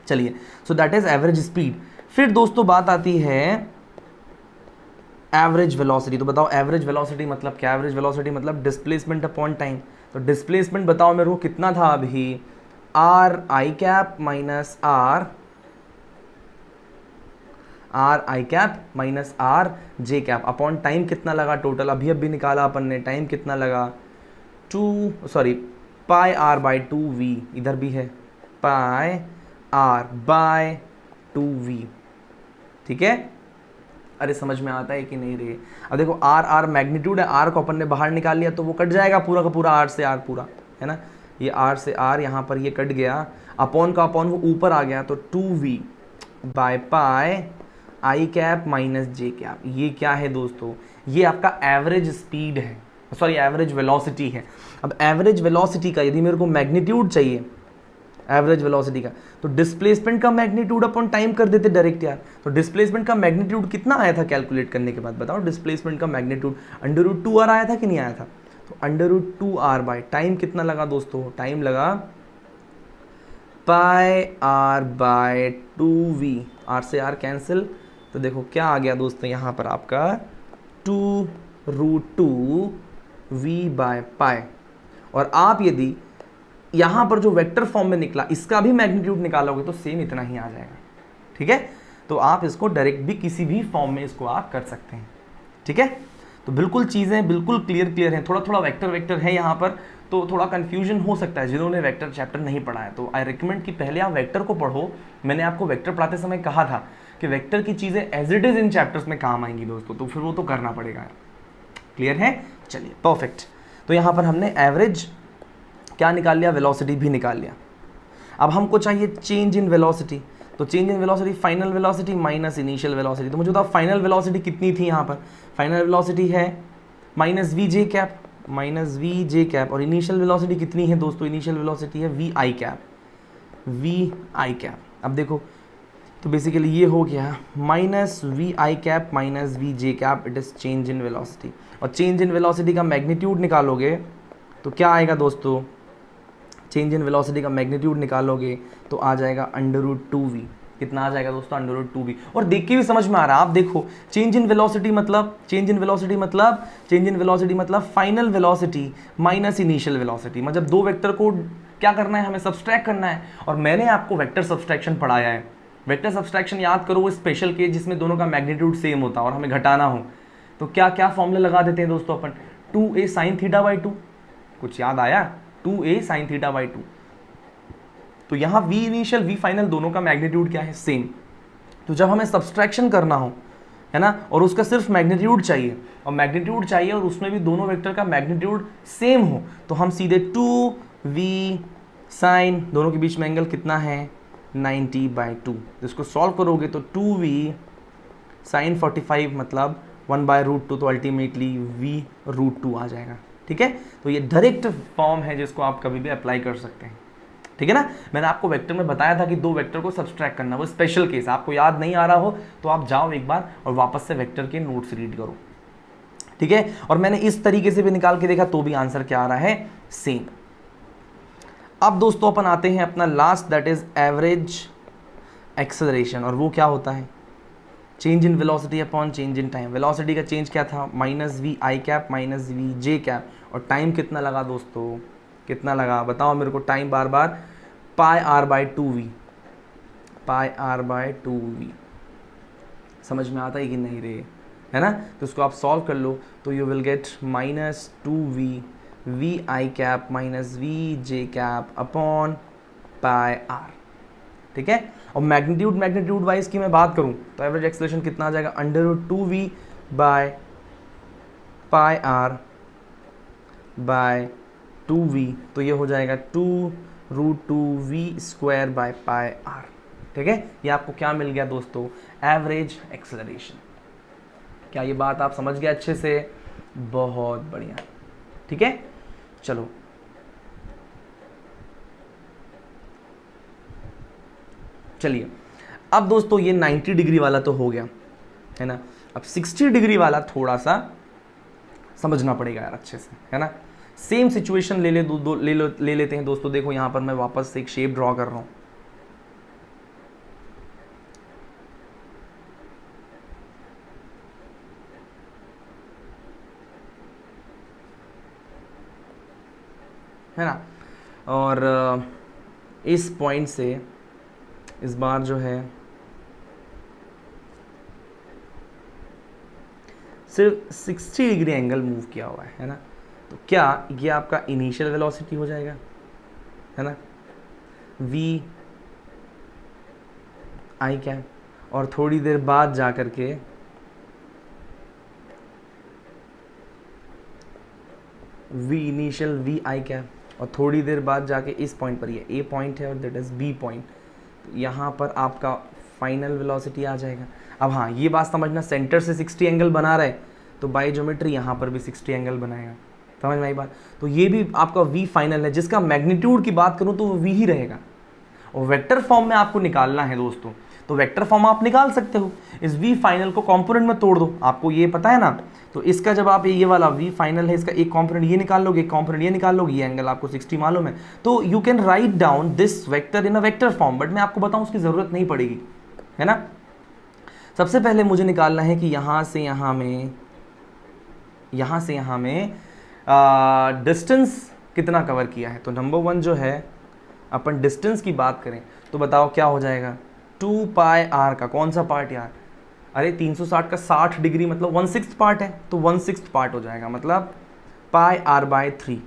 चलिए, सो दैट इज एवरेज स्पीड। फिर दोस्तों बात आती है एवरेज वेलोसिटी। तो बताओ एवरेज वेलोसिटी मतलब क्या, एवरेज वेलोसिटी मतलब डिस्प्लेसमेंट अपॉन टाइम। तो डिस्प्लेसमेंट बताओ मेरे को कितना था अभी, r_i cap minus r_i cap minus r_j cap upon time कितना लगा टोटल, अभी निकाला अपन ने, टाइम कितना लगा, πr/2v, इधर भी है πr/2v, ठीक है। अरे समझ में आता है कि नहीं रे। अब देखो r मैग्नीट्यूड है, r को अपन ने बाहर निकाल लिया तो वो कट जाएगा पूरा का पूरा, r से r पूरा, है ना, ये r से r यहाँ पर ये कट गया, अपॉन का अपॉन वो ऊपर आ गया, तो 2v by πi cap minus j cap. ये क्या है दोस्तों, ये आपका एवरेज स्पीड है, सॉरी एवरेज वेलोसिटी है। अब एवरेज वेलोसिटी का यदि मेरे को मैग्नीट्यूड चाहिए, एवरेज वेलोसिटी का। तो डिस्प्लेसमेंट का मैग्नीट्यूड अपॉन टाइम कर देते डायरेक्ट यार। तो डिस्प्लेसमेंट का मैग्नीट्यूड कितना आया था कैलकुलेट करने के बाद, बताओ डिस्प्लेसमेंट का मैग्नीट्यूड √2r आया था कि नहीं आया था। तो √2r बाय टाइम कितना लगा दोस्तों, टाइम लगा पाई आर बाय 2v, r से r कैंसिल, तो देखो क्या आ गया दोस्तों यहाँ पर आपका 2√2v बाय पाई। और आप यदि यहाँ पर जो वेक्टर फॉर्म में निकला इसका भी मैग्नीट्यूड निकालोगे तो सेम इतना ही आ जाएगा, ठीक है। तो आप इसको डायरेक्ट भी किसी भी फॉर्म में इसको आप कर सकते हैं, ठीक है। तो बिल्कुल चीज़ें बिल्कुल क्लियर हैं, थोड़ा थोड़ा वेक्टर है यहाँ पर, तो थोड़ा कन्फ्यूजन हो सकता है जिन्होंने वेक्टर चैप्टर नहीं पढ़ा है। तो आई रिकमेंड कि पहले आप वेक्टर को पढ़ो। मैंने आपको वेक्टर पढ़ाते समय कहा था कि वेक्टर की चीज़ें as it is in chapters में काम आएंगी दोस्तों, तो फिर वो तो करना पड़ेगा। क्लियर है, चलिए परफेक्ट। तो यहाँ पर हमने एवरेज क्या निकाल लिया, वेलोसिटी भी निकाल लिया। अब हमको चाहिए चेंज इन वेलोसिटी। तो change in velocity final velocity minus initial velocity. तो मुझे बताओ फाइनल वेलोसिटी कितनी थी, यहाँ पर फाइनल वेलोसिटी है माइनस वी जे कैप, और इनिशियल वेलोसिटी कितनी है दोस्तों, इनिशियल वेलोसिटी है वी आई कैप। अब देखो तो बेसिकली ये हो गया minus v i cap minus v j cap, it is change in velocity. और चेंज इन वेलोसिटी का मैग्नीट्यूड निकालोगे तो क्या आएगा दोस्तों, चेंज इन वेलोसिटी का मैग्नीट्यूड निकालोगे तो आ जाएगा √2v। कितना आ जाएगा दोस्तों, √2v। और देख के भी समझ में आ रहा है, आप देखो चेंज इन वेलोसिटी मतलब final velocity minus initial velocity. मतलब दो वेक्टर को क्या करना है, हमें सब्सट्रैक्ट करना है। और मैंने आपको वेक्टर सब्सट्रैक्शन पढ़ाया है। वेक्टर सब्सट्रैक्शन याद करो, वो स्पेशल केस जिसमें दोनों का मैग्नीट्यूड सेम होता है और हमें घटाना हो तो क्या क्या फॉर्मूले लगा देते हैं दोस्तों अपन, 2a sin θ/2। कुछ याद आया, 2a sin θ/2। तो यहाँ v इनिशियल v फाइनल दोनों का मैग्नीट्यूड क्या है, सेम। तो जब हमें सब्सट्रैक्शन करना हो, है ना, और उसका सिर्फ मैग्नीट्यूड चाहिए और उसमें भी दोनों वेक्टर का मैग्नीट्यूड सेम हो, तो हम सीधे 2v sin, दोनों के बीच में एंगल कितना है 90/2। इसको सॉल्व करोगे तो 2v sin 45 मतलब 1/√2, तो अल्टीमेटली v√2 आ जाएगा, ठीक है। तो ये डायरेक्ट फॉर्म है जिसको आप कभी भी अप्लाई कर सकते हैं, ठीक है ना। मैंने आपको वेक्टर में बताया था कि दो वेक्टर को सब्सट्रैक्ट करना, वो स्पेशल केस। आपको याद नहीं आ रहा हो तो आप जाओ एक बार और वापस से वेक्टर के नोट्स रीड करो, ठीक है। और मैंने इस तरीके से भी निकाल के देखा तो भी आंसर क्या आ रहा है, सेम। अब दोस्तों अपन आते हैं अपना last, that is average acceleration. और वो क्या होता है, change in velocity upon change in time. Velocity का चेंज क्या था, minus v i cap minus v j cap. और टाइम कितना लगा दोस्तों, कितना लगा बताओ मेरे को, टाइम बार बार पाई आर बाय 2v। समझ में आता है कि नहीं रे, है ना। तो इसको आप सॉल्व कर लो तो you will get minus 2v v i cap minus v j cap upon pi r, ठीक है। और मैग्नीट्यूड वाइज की मैं बात करूं तो एवरेज एक्सेलरेशन कितना आ जाएगा, √2v by pi r by 2v। तो ये हो जाएगा 2√2v² बाय पाई आर, ठीक है। ये आपको क्या मिल गया दोस्तों, एवरेज एक्सेलरेशन। क्या ये बात आप समझ गए अच्छे से, बहुत बढ़िया, ठीक है। चलो चलिए, अब दोस्तों ये 90 डिग्री वाला तो हो गया, है ना। अब 60 डिग्री वाला थोड़ा सा समझना पड़ेगा यार अच्छे से, है ना। सेम सिचुएशन ले लेते हैं दोस्तों। देखो यहाँ पर मैं वापस से एक शेप ड्रॉ कर रहा हूँ, है ना। और इस पॉइंट से इस बार जो है सिर्फ 60 डिग्री एंगल मूव किया हुआ है ना। तो क्या ये आपका इनिशियल वेलोसिटी हो जाएगा, है ना, v आई कैप। और थोड़ी देर बाद जा कर के v इनिशियल v आई कैप, और थोड़ी देर बाद जाके इस पॉइंट पर, ये a पॉइंट है और दैट इज b पॉइंट, तो यहाँ पर आपका फाइनल वेलोसिटी आ जाएगा। अब हाँ ये बात समझना, सेंटर से 60 एंगल बना रहा है तो बाई ज्योमेट्री यहाँ पर भी 60 एंगल बनाएगा, समझ में आई बात। तो ये भी आपका v फाइनल है, जिसका मैग्नीट्यूड की बात करूँ तो वो v ही रहेगा, और वेक्टर फॉर्म में आपको निकालना है दोस्तों, तो वेक्टर फॉर्म आप निकाल सकते हो। इस वी फाइनल को कंपोनेंट में तोड़ दो, आपको ये पता है ना। तो इसका जब आप ये वाला वी फाइनल है, इसका एक कंपोनेंट ये निकाल लोगे, एक कंपोनेंट ये निकाल लोगे, ये एंगल आपको 60 मालूम है, तो you can write down this vector in a vector form. But मैं आपको बताऊं उसकी जरूरत नहीं पड़ेगी, है ना। सबसे पहले मुझे निकालना है कि यहाँ से यहाँ में डिस्टेंस कितना कवर किया है। तो नंबर 1 जो है, अपन डिस्टेंस की बात करें तो बताओ क्या हो जाएगा, 2 पाई आर का कौन सा पार्ट यार, अरे 360 का 60 डिग्री मतलब 1/6 पार्ट है, तो 1/6 पार्ट हो जाएगा, मतलब पाई आर बाय 3।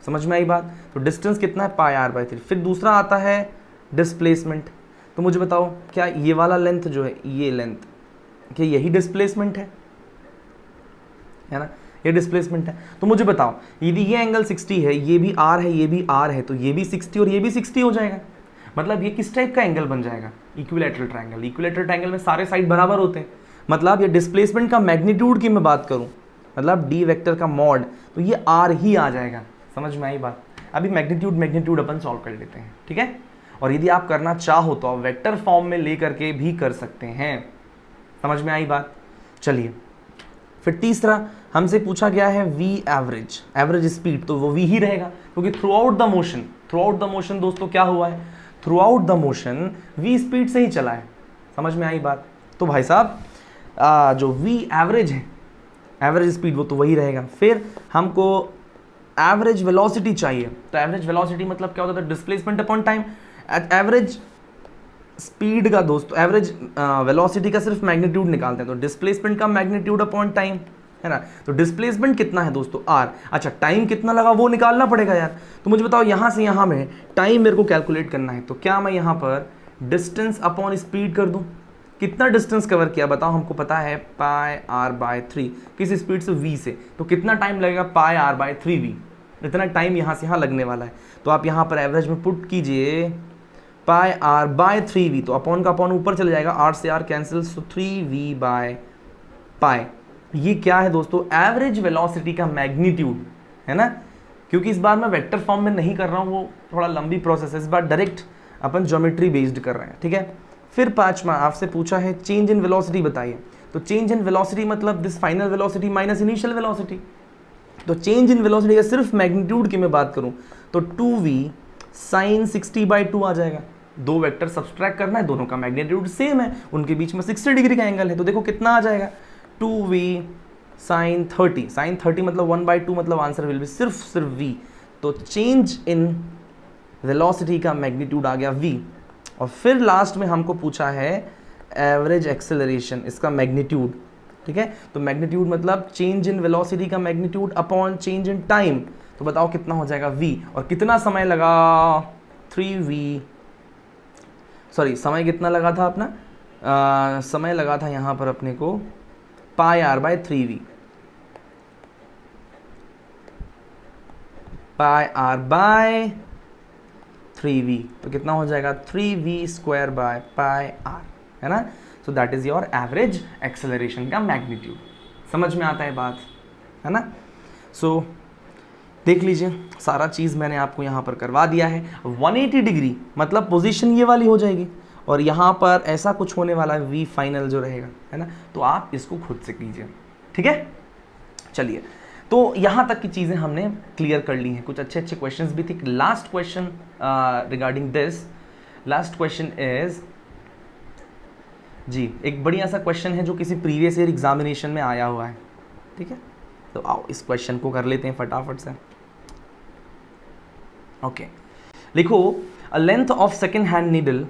समझ में आई बात। तो डिस्टेंस कितना है, पाई आर बाय 3। फिर दूसरा आता है डिस्प्लेसमेंट। तो मुझे बताओ क्या ये वाला लेंथ जो है, ये लेंथ, क्या यही डिस्प्लेसमेंट है ना, ये डिस्प्लेसमेंट है। तो मुझे बताओ यदि ये एंगल 60 है, ये भी आर है, ये भी आर है, तो ये भी 60 और ये भी 60 हो जाएगा। मतलब ये किस टाइप का एंगल बन जाएगा, इक्विलैटरल ट्रायंगल। इक्विलैटरल ट्रायंगल में सारे साइड बराबर होते हैं। मतलब ये डिस्प्लेसमेंट का मैग्नीट्यूड की मैं बात करूं, मतलब डी वेक्टर का मॉड, तो ये आर ही आ जाएगा। समझ में आई बात। अभी मैग्नीट्यूड अपन सॉल्व कर लेते हैं, ठीक है। और यदि आप करना चाहो तो आप वेक्टर फॉर्म में लेकर के भी कर सकते हैं। समझ में आई बात। चलिए फिर तीसरा हमसे पूछा गया है वी एवरेज स्पीड, तो वो वी ही रहेगा, क्योंकि थ्रू आउट द मोशन दोस्तों क्या हुआ है, throughout the motion v speed से ही चला है। समझ में आई बात। तो भाई साहब जो वी एवरेज है, एवरेज स्पीड, वो तो वही रहेगा। फिर हमको एवरेज वेलोसिटी चाहिए, तो एवरेज वेलोसिटी मतलब क्या होता है, displacement upon time. Average speed का दोस्तों, एवरेज वेलोसिटी का सिर्फ मैग्नीट्यूड निकालते हैं, तो डिस्प्लेसमेंट का मैग्नीट्यूड अपॉन टाइम, है ना। तो डिस्प्लेसमेंट कितना है दोस्तों, आर। अच्छा टाइम कितना लगा वो निकालना पड़ेगा यार। तो मुझे बताओ यहाँ से यहाँ में टाइम मेरे को कैलकुलेट करना है, तो क्या मैं यहाँ पर डिस्टेंस अपॉन स्पीड कर दूँ। कितना डिस्टेंस कवर किया बताओ, हमको पता है पाई आर बाय 3, किस स्पीड से, वी से, तो कितना टाइम लगेगा, पाई आर बाय 3v, इतना टाइम यहाँ से यहाँ लगने वाला है। तो आप यहाँ पर एवरेज में पुट कीजिए पाई आर बाय 3v, तो अपॉन का अपॉन ऊपर चले जाएगा, आर से r cancel, so 3v by pi. ये क्या है दोस्तों, एवरेज वेलोसिटी का मैग्नीट्यूड, है ना। क्योंकि इस बार मैं वेक्टर फॉर्म में नहीं कर रहा हूँ, वो थोड़ा लंबी प्रोसेस है, इस बार डायरेक्ट अपन ज्योमेट्री बेस्ड कर रहे हैं, ठीक है। फिर पांचवा आपसे पूछा है चेंज इन वेलोसिटी बताइए। तो चेंज इन वेलोसिटी मतलब this final velocity minus initial velocity. तो चेंज इन वेलोसिटी का सिर्फ मैग्नीट्यूड की मैं बात करूं तो 2v साइन 60/2 आ जाएगा। दो वेक्टर सब्सट्रैक्ट करना है, दोनों का मैग्नीट्यूड सेम है, उनके बीच में 60 डिग्री का एंगल है, तो देखो कितना आ जाएगा 2v साइन 30। साइन 30 मतलब 1/2, मतलब आंसर विल बी सिर्फ v। तो चेंज इन वेलोसिटी का मैग्नीट्यूड आ गया v। और फिर लास्ट में हमको पूछा है एवरेज एक्सेलरेशन, इसका मैग्नीट्यूड, ठीक है। तो मैग्नीट्यूड मतलब चेंज इन वेलोसिटी का magnitude upon change in time. तो बताओ कितना हो जाएगा v, और कितना समय लगा 3v, सॉरी समय कितना लगा था अपना, समय लगा था यहाँ पर अपने को pi r by 3v, pi r by 3v, तो कितना हो जाएगा 3v square by pi are, है ना। So that is your average acceleration का मैग्नीट्यूड। समझ में आता है बात, है ना। सो देख लीजिए सारा चीज़ मैंने आपको यहाँ पर करवा दिया है। 180 डिग्री मतलब पोजीशन ये वाली हो जाएगी, और यहाँ पर ऐसा कुछ होने वाला है v फाइनल जो रहेगा, है ना। तो आप इसको खुद से कीजिए, ठीक है। चलिए तो यहाँ तक की चीज़ें हमने क्लियर कर ली हैं। कुछ अच्छे अच्छे क्वेश्चंस भी थे। Last question regarding this, last question is जी, एक बढ़िया सा क्वेश्चन है जो किसी प्रीवियस ईयर एग्जामिनेशन में आया हुआ है, ठीक है। तो आओ इस क्वेश्चन को कर लेते हैं फटाफट से। ओके लिखो, a length of second hand needle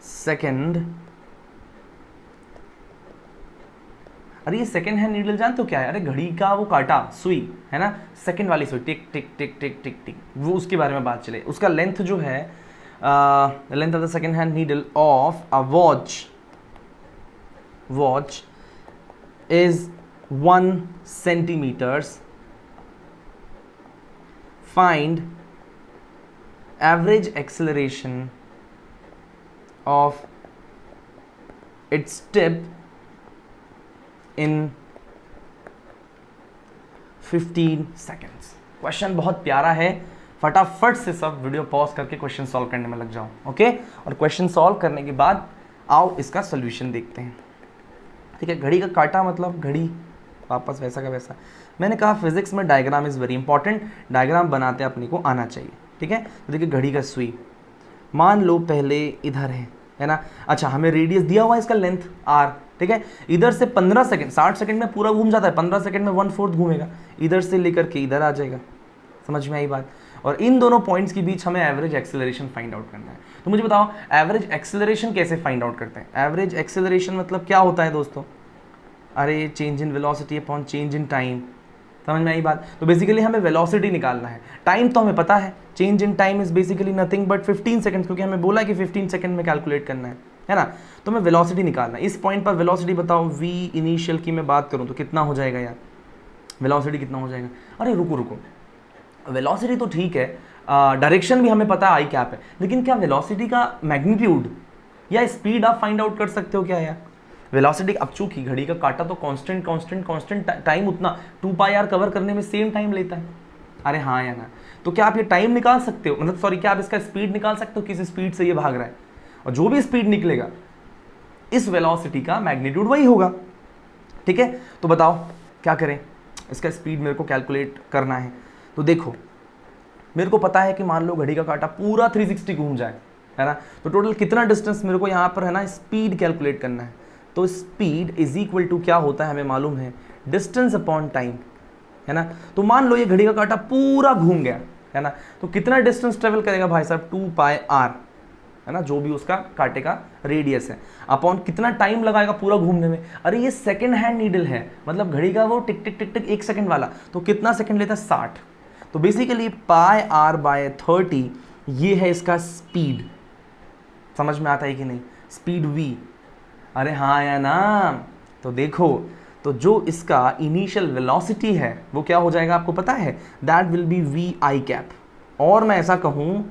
second, अरे ये सेकेंड हैंड नीडल जानते हो क्या है, अरे घड़ी का वो काटा सुई, है ना, सेकेंड वाली सुई, टिक टिक टिक टिक टिक टिक, वो उसके बारे में बात चले। उसका लेंथ जो है, length of the second hand needle of a watch is 1 centimeters, find average acceleration of its tip in 15 seconds. Question बहुत प्यारा है, फटाफट से सब वीडियो पॉज करके क्वेश्चन सॉल्व करने में लग जाओ, ओके। और क्वेश्चन सॉल्व करने के बाद आओ इसका सोल्यूशन देखते हैं, ठीक है। घड़ी का काटा मतलब घड़ी वापस वैसा का वैसा। मैंने कहा फिजिक्स में diagram is very important, diagram बनाते अपने को आना चाहिए, ठीक है। तो देखिए घड़ी का सुई मान लो पहले इधर है ना। अच्छा, हमें रेडियस दिया हुआ है इसका लेंथ r, ठीक है। इधर से 15 सेकंड, 60 सेकंड में पूरा घूम जाता है, 15 सेकंड में 1/4 घूमेगा, इधर से लेकर के इधर आ जाएगा। समझ में आई बात। और इन दोनों पॉइंट्स के बीच हमें एवरेज एक्सेलरेशन फाइंड आउट करना है। तो मुझे बताओ एवरेज एक्सेलरेशन कैसे फाइंड आउट करते हैं। एवरेज एक्सेलरेशन मतलब क्या होता है दोस्तों, अरे change in velocity upon change in time. समझ में आई बात। तो बेसिकली हमें वेलोसिटी निकालना है, टाइम तो हमें पता है, change in time is basically nothing but 15 second, क्योंकि हमें बोला कि 15 सेकंड में कैलकुलेट करना है ना। तो हमें वेलोसिटी निकालना है। इस पॉइंट पर वेलोसिटी बताओ, v इनिशियल की मैं बात करूं तो कितना हो जाएगा यार, वेलोसिटी कितना हो जाएगा। अरे रुको, वेलोसिटी तो ठीक है, डायरेक्शन भी हमें पता है आई कैप है, लेकिन क्या वेलोसिटी का मैग्नीट्यूड या स्पीड आप फाइंड आउट कर सकते हो क्या यार। वेलोसिटी अब चूंकि घड़ी का काटा तो कांस्टेंट टाइम उतना 2πr कवर करने में सेम टाइम लेता है। अरे हाँ या ना। तो क्या आप ये टाइम निकाल सकते हो, मतलब सॉरी क्या आप इसका स्पीड निकाल सकते हो, किस स्पीड से ये भाग रहा है, और जो भी स्पीड निकलेगा इस वेलोसिटी का मैग्नीट्यूड वही होगा, ठीक है। तो बताओ क्या करें, इसका स्पीड मेरे को कैलकुलेट करना है। तो देखो मेरे को पता है कि मान लो घड़ी का काटा पूरा 360 घूम जाए, है ना। तो टोटल कितना डिस्टेंस मेरे को यहाँ पर है ना स्पीड कैलकुलेट करना है। तो स्पीड इज इक्वल टू क्या होता है हमें मालूम है, डिस्टेंस अपॉन टाइम, है ना। तो मान लो ये घड़ी का काटा पूरा घूम गया, है ना। तो कितना डिस्टेंस ट्रेवल करेगा भाई साहब, 2πr, है ना, जो भी उसका कांटे का रेडियस है, अपॉन कितना टाइम लगाएगा पूरा घूमने में। अरे ये सेकंड हैंड नीडल है, मतलब घड़ी का वो टिक टिक टिक टिक 1 सेकंड वाला, तो कितना सेकंड लेता है 60। तो बेसिकली πr/30 ये है इसका स्पीड। समझ में आता है कि नहीं, स्पीड v। अरे हाँ या ना। तो देखो तो जो इसका इनिशियल वेलोसिटी है वो क्या हो जाएगा आपको पता है, that will be v i cap, और मैं ऐसा कहूँ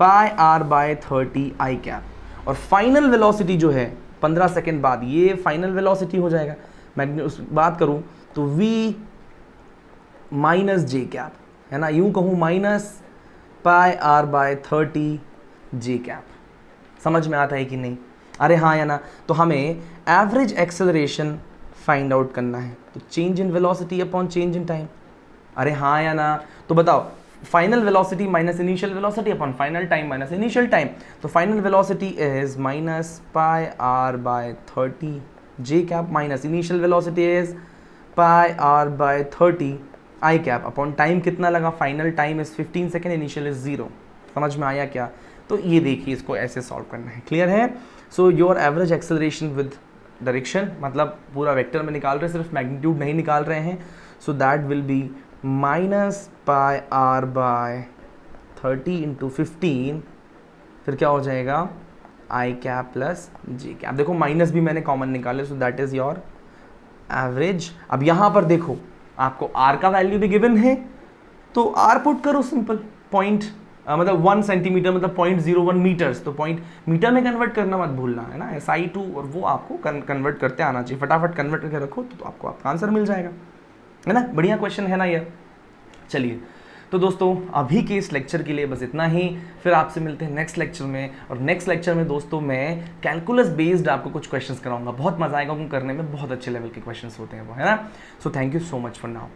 πr/30 i कैप। और फाइनल वेलोसिटी जो है 15 सेकेंड बाद ये फाइनल वेलोसिटी हो जाएगा। मैं उस बात करूँ तो v माइनस j कैप, है ना, यूं कहूँ माइनस πr/30 j कैप। समझ में आता है कि नहीं। अरे हाँ या ना। तो हमें एवरेज एक्सेलरेशन फाइंड आउट करना है, तो change in velocity upon change in time. अरे हाँ या ना। तो बताओ final velocity minus initial velocity upon final time minus initial time. तो final velocity is minus πr/30 j cap minus initial velocity is πr/30 i cap upon time कितना लगा, final time is 15 second, initial is 0। समझ में आया क्या। तो ये देखिए इसको ऐसे सॉल्व करना है, क्लियर है। So your average acceleration with direction, मतलब पूरा वेक्टर में निकाल रहे हैं, सिर्फ मैग्नीट्यूड नहीं निकाल रहे हैं। सो that will B minus πr/30 into 15, फिर क्या हो जाएगा आई कैप प्लस जी कैप। देखो माइनस भी मैंने कॉमन निकाले, सो दैट इज योर एवरेज। अब यहाँ पर देखो आपको r का वैल्यू भी गिवन है, तो r पुट करो सिंपल, पॉइंट मतलब 1 सेंटीमीटर मतलब 0.01 मीटर्स, तो पॉइंट मीटर में कन्वर्ट करना मत भूलना, है ना, SI टू, और वो आपको कन्वर्ट करते आना चाहिए। फटाफट कन्वर्ट करके रखो तो आपको आपका आंसर मिल जाएगा, है ना। बढ़िया क्वेश्चन है ना ये। चलिए तो दोस्तों अभी के इस लेक्चर के लिए बस इतना ही, फिर आपसे मिलते हैं नेक्स्ट लेक्चर में। और नेक्स्ट लेक्चर में दोस्तों मैं कैलकुलस बेस्ड आपको कुछ क्वेश्चंस कराऊंगा, बहुत मजा आएगा उनको करने में, बहुत अच्छे लेवल के क्वेश्चंस होते हैं वो, है ना। So thank you so much for now.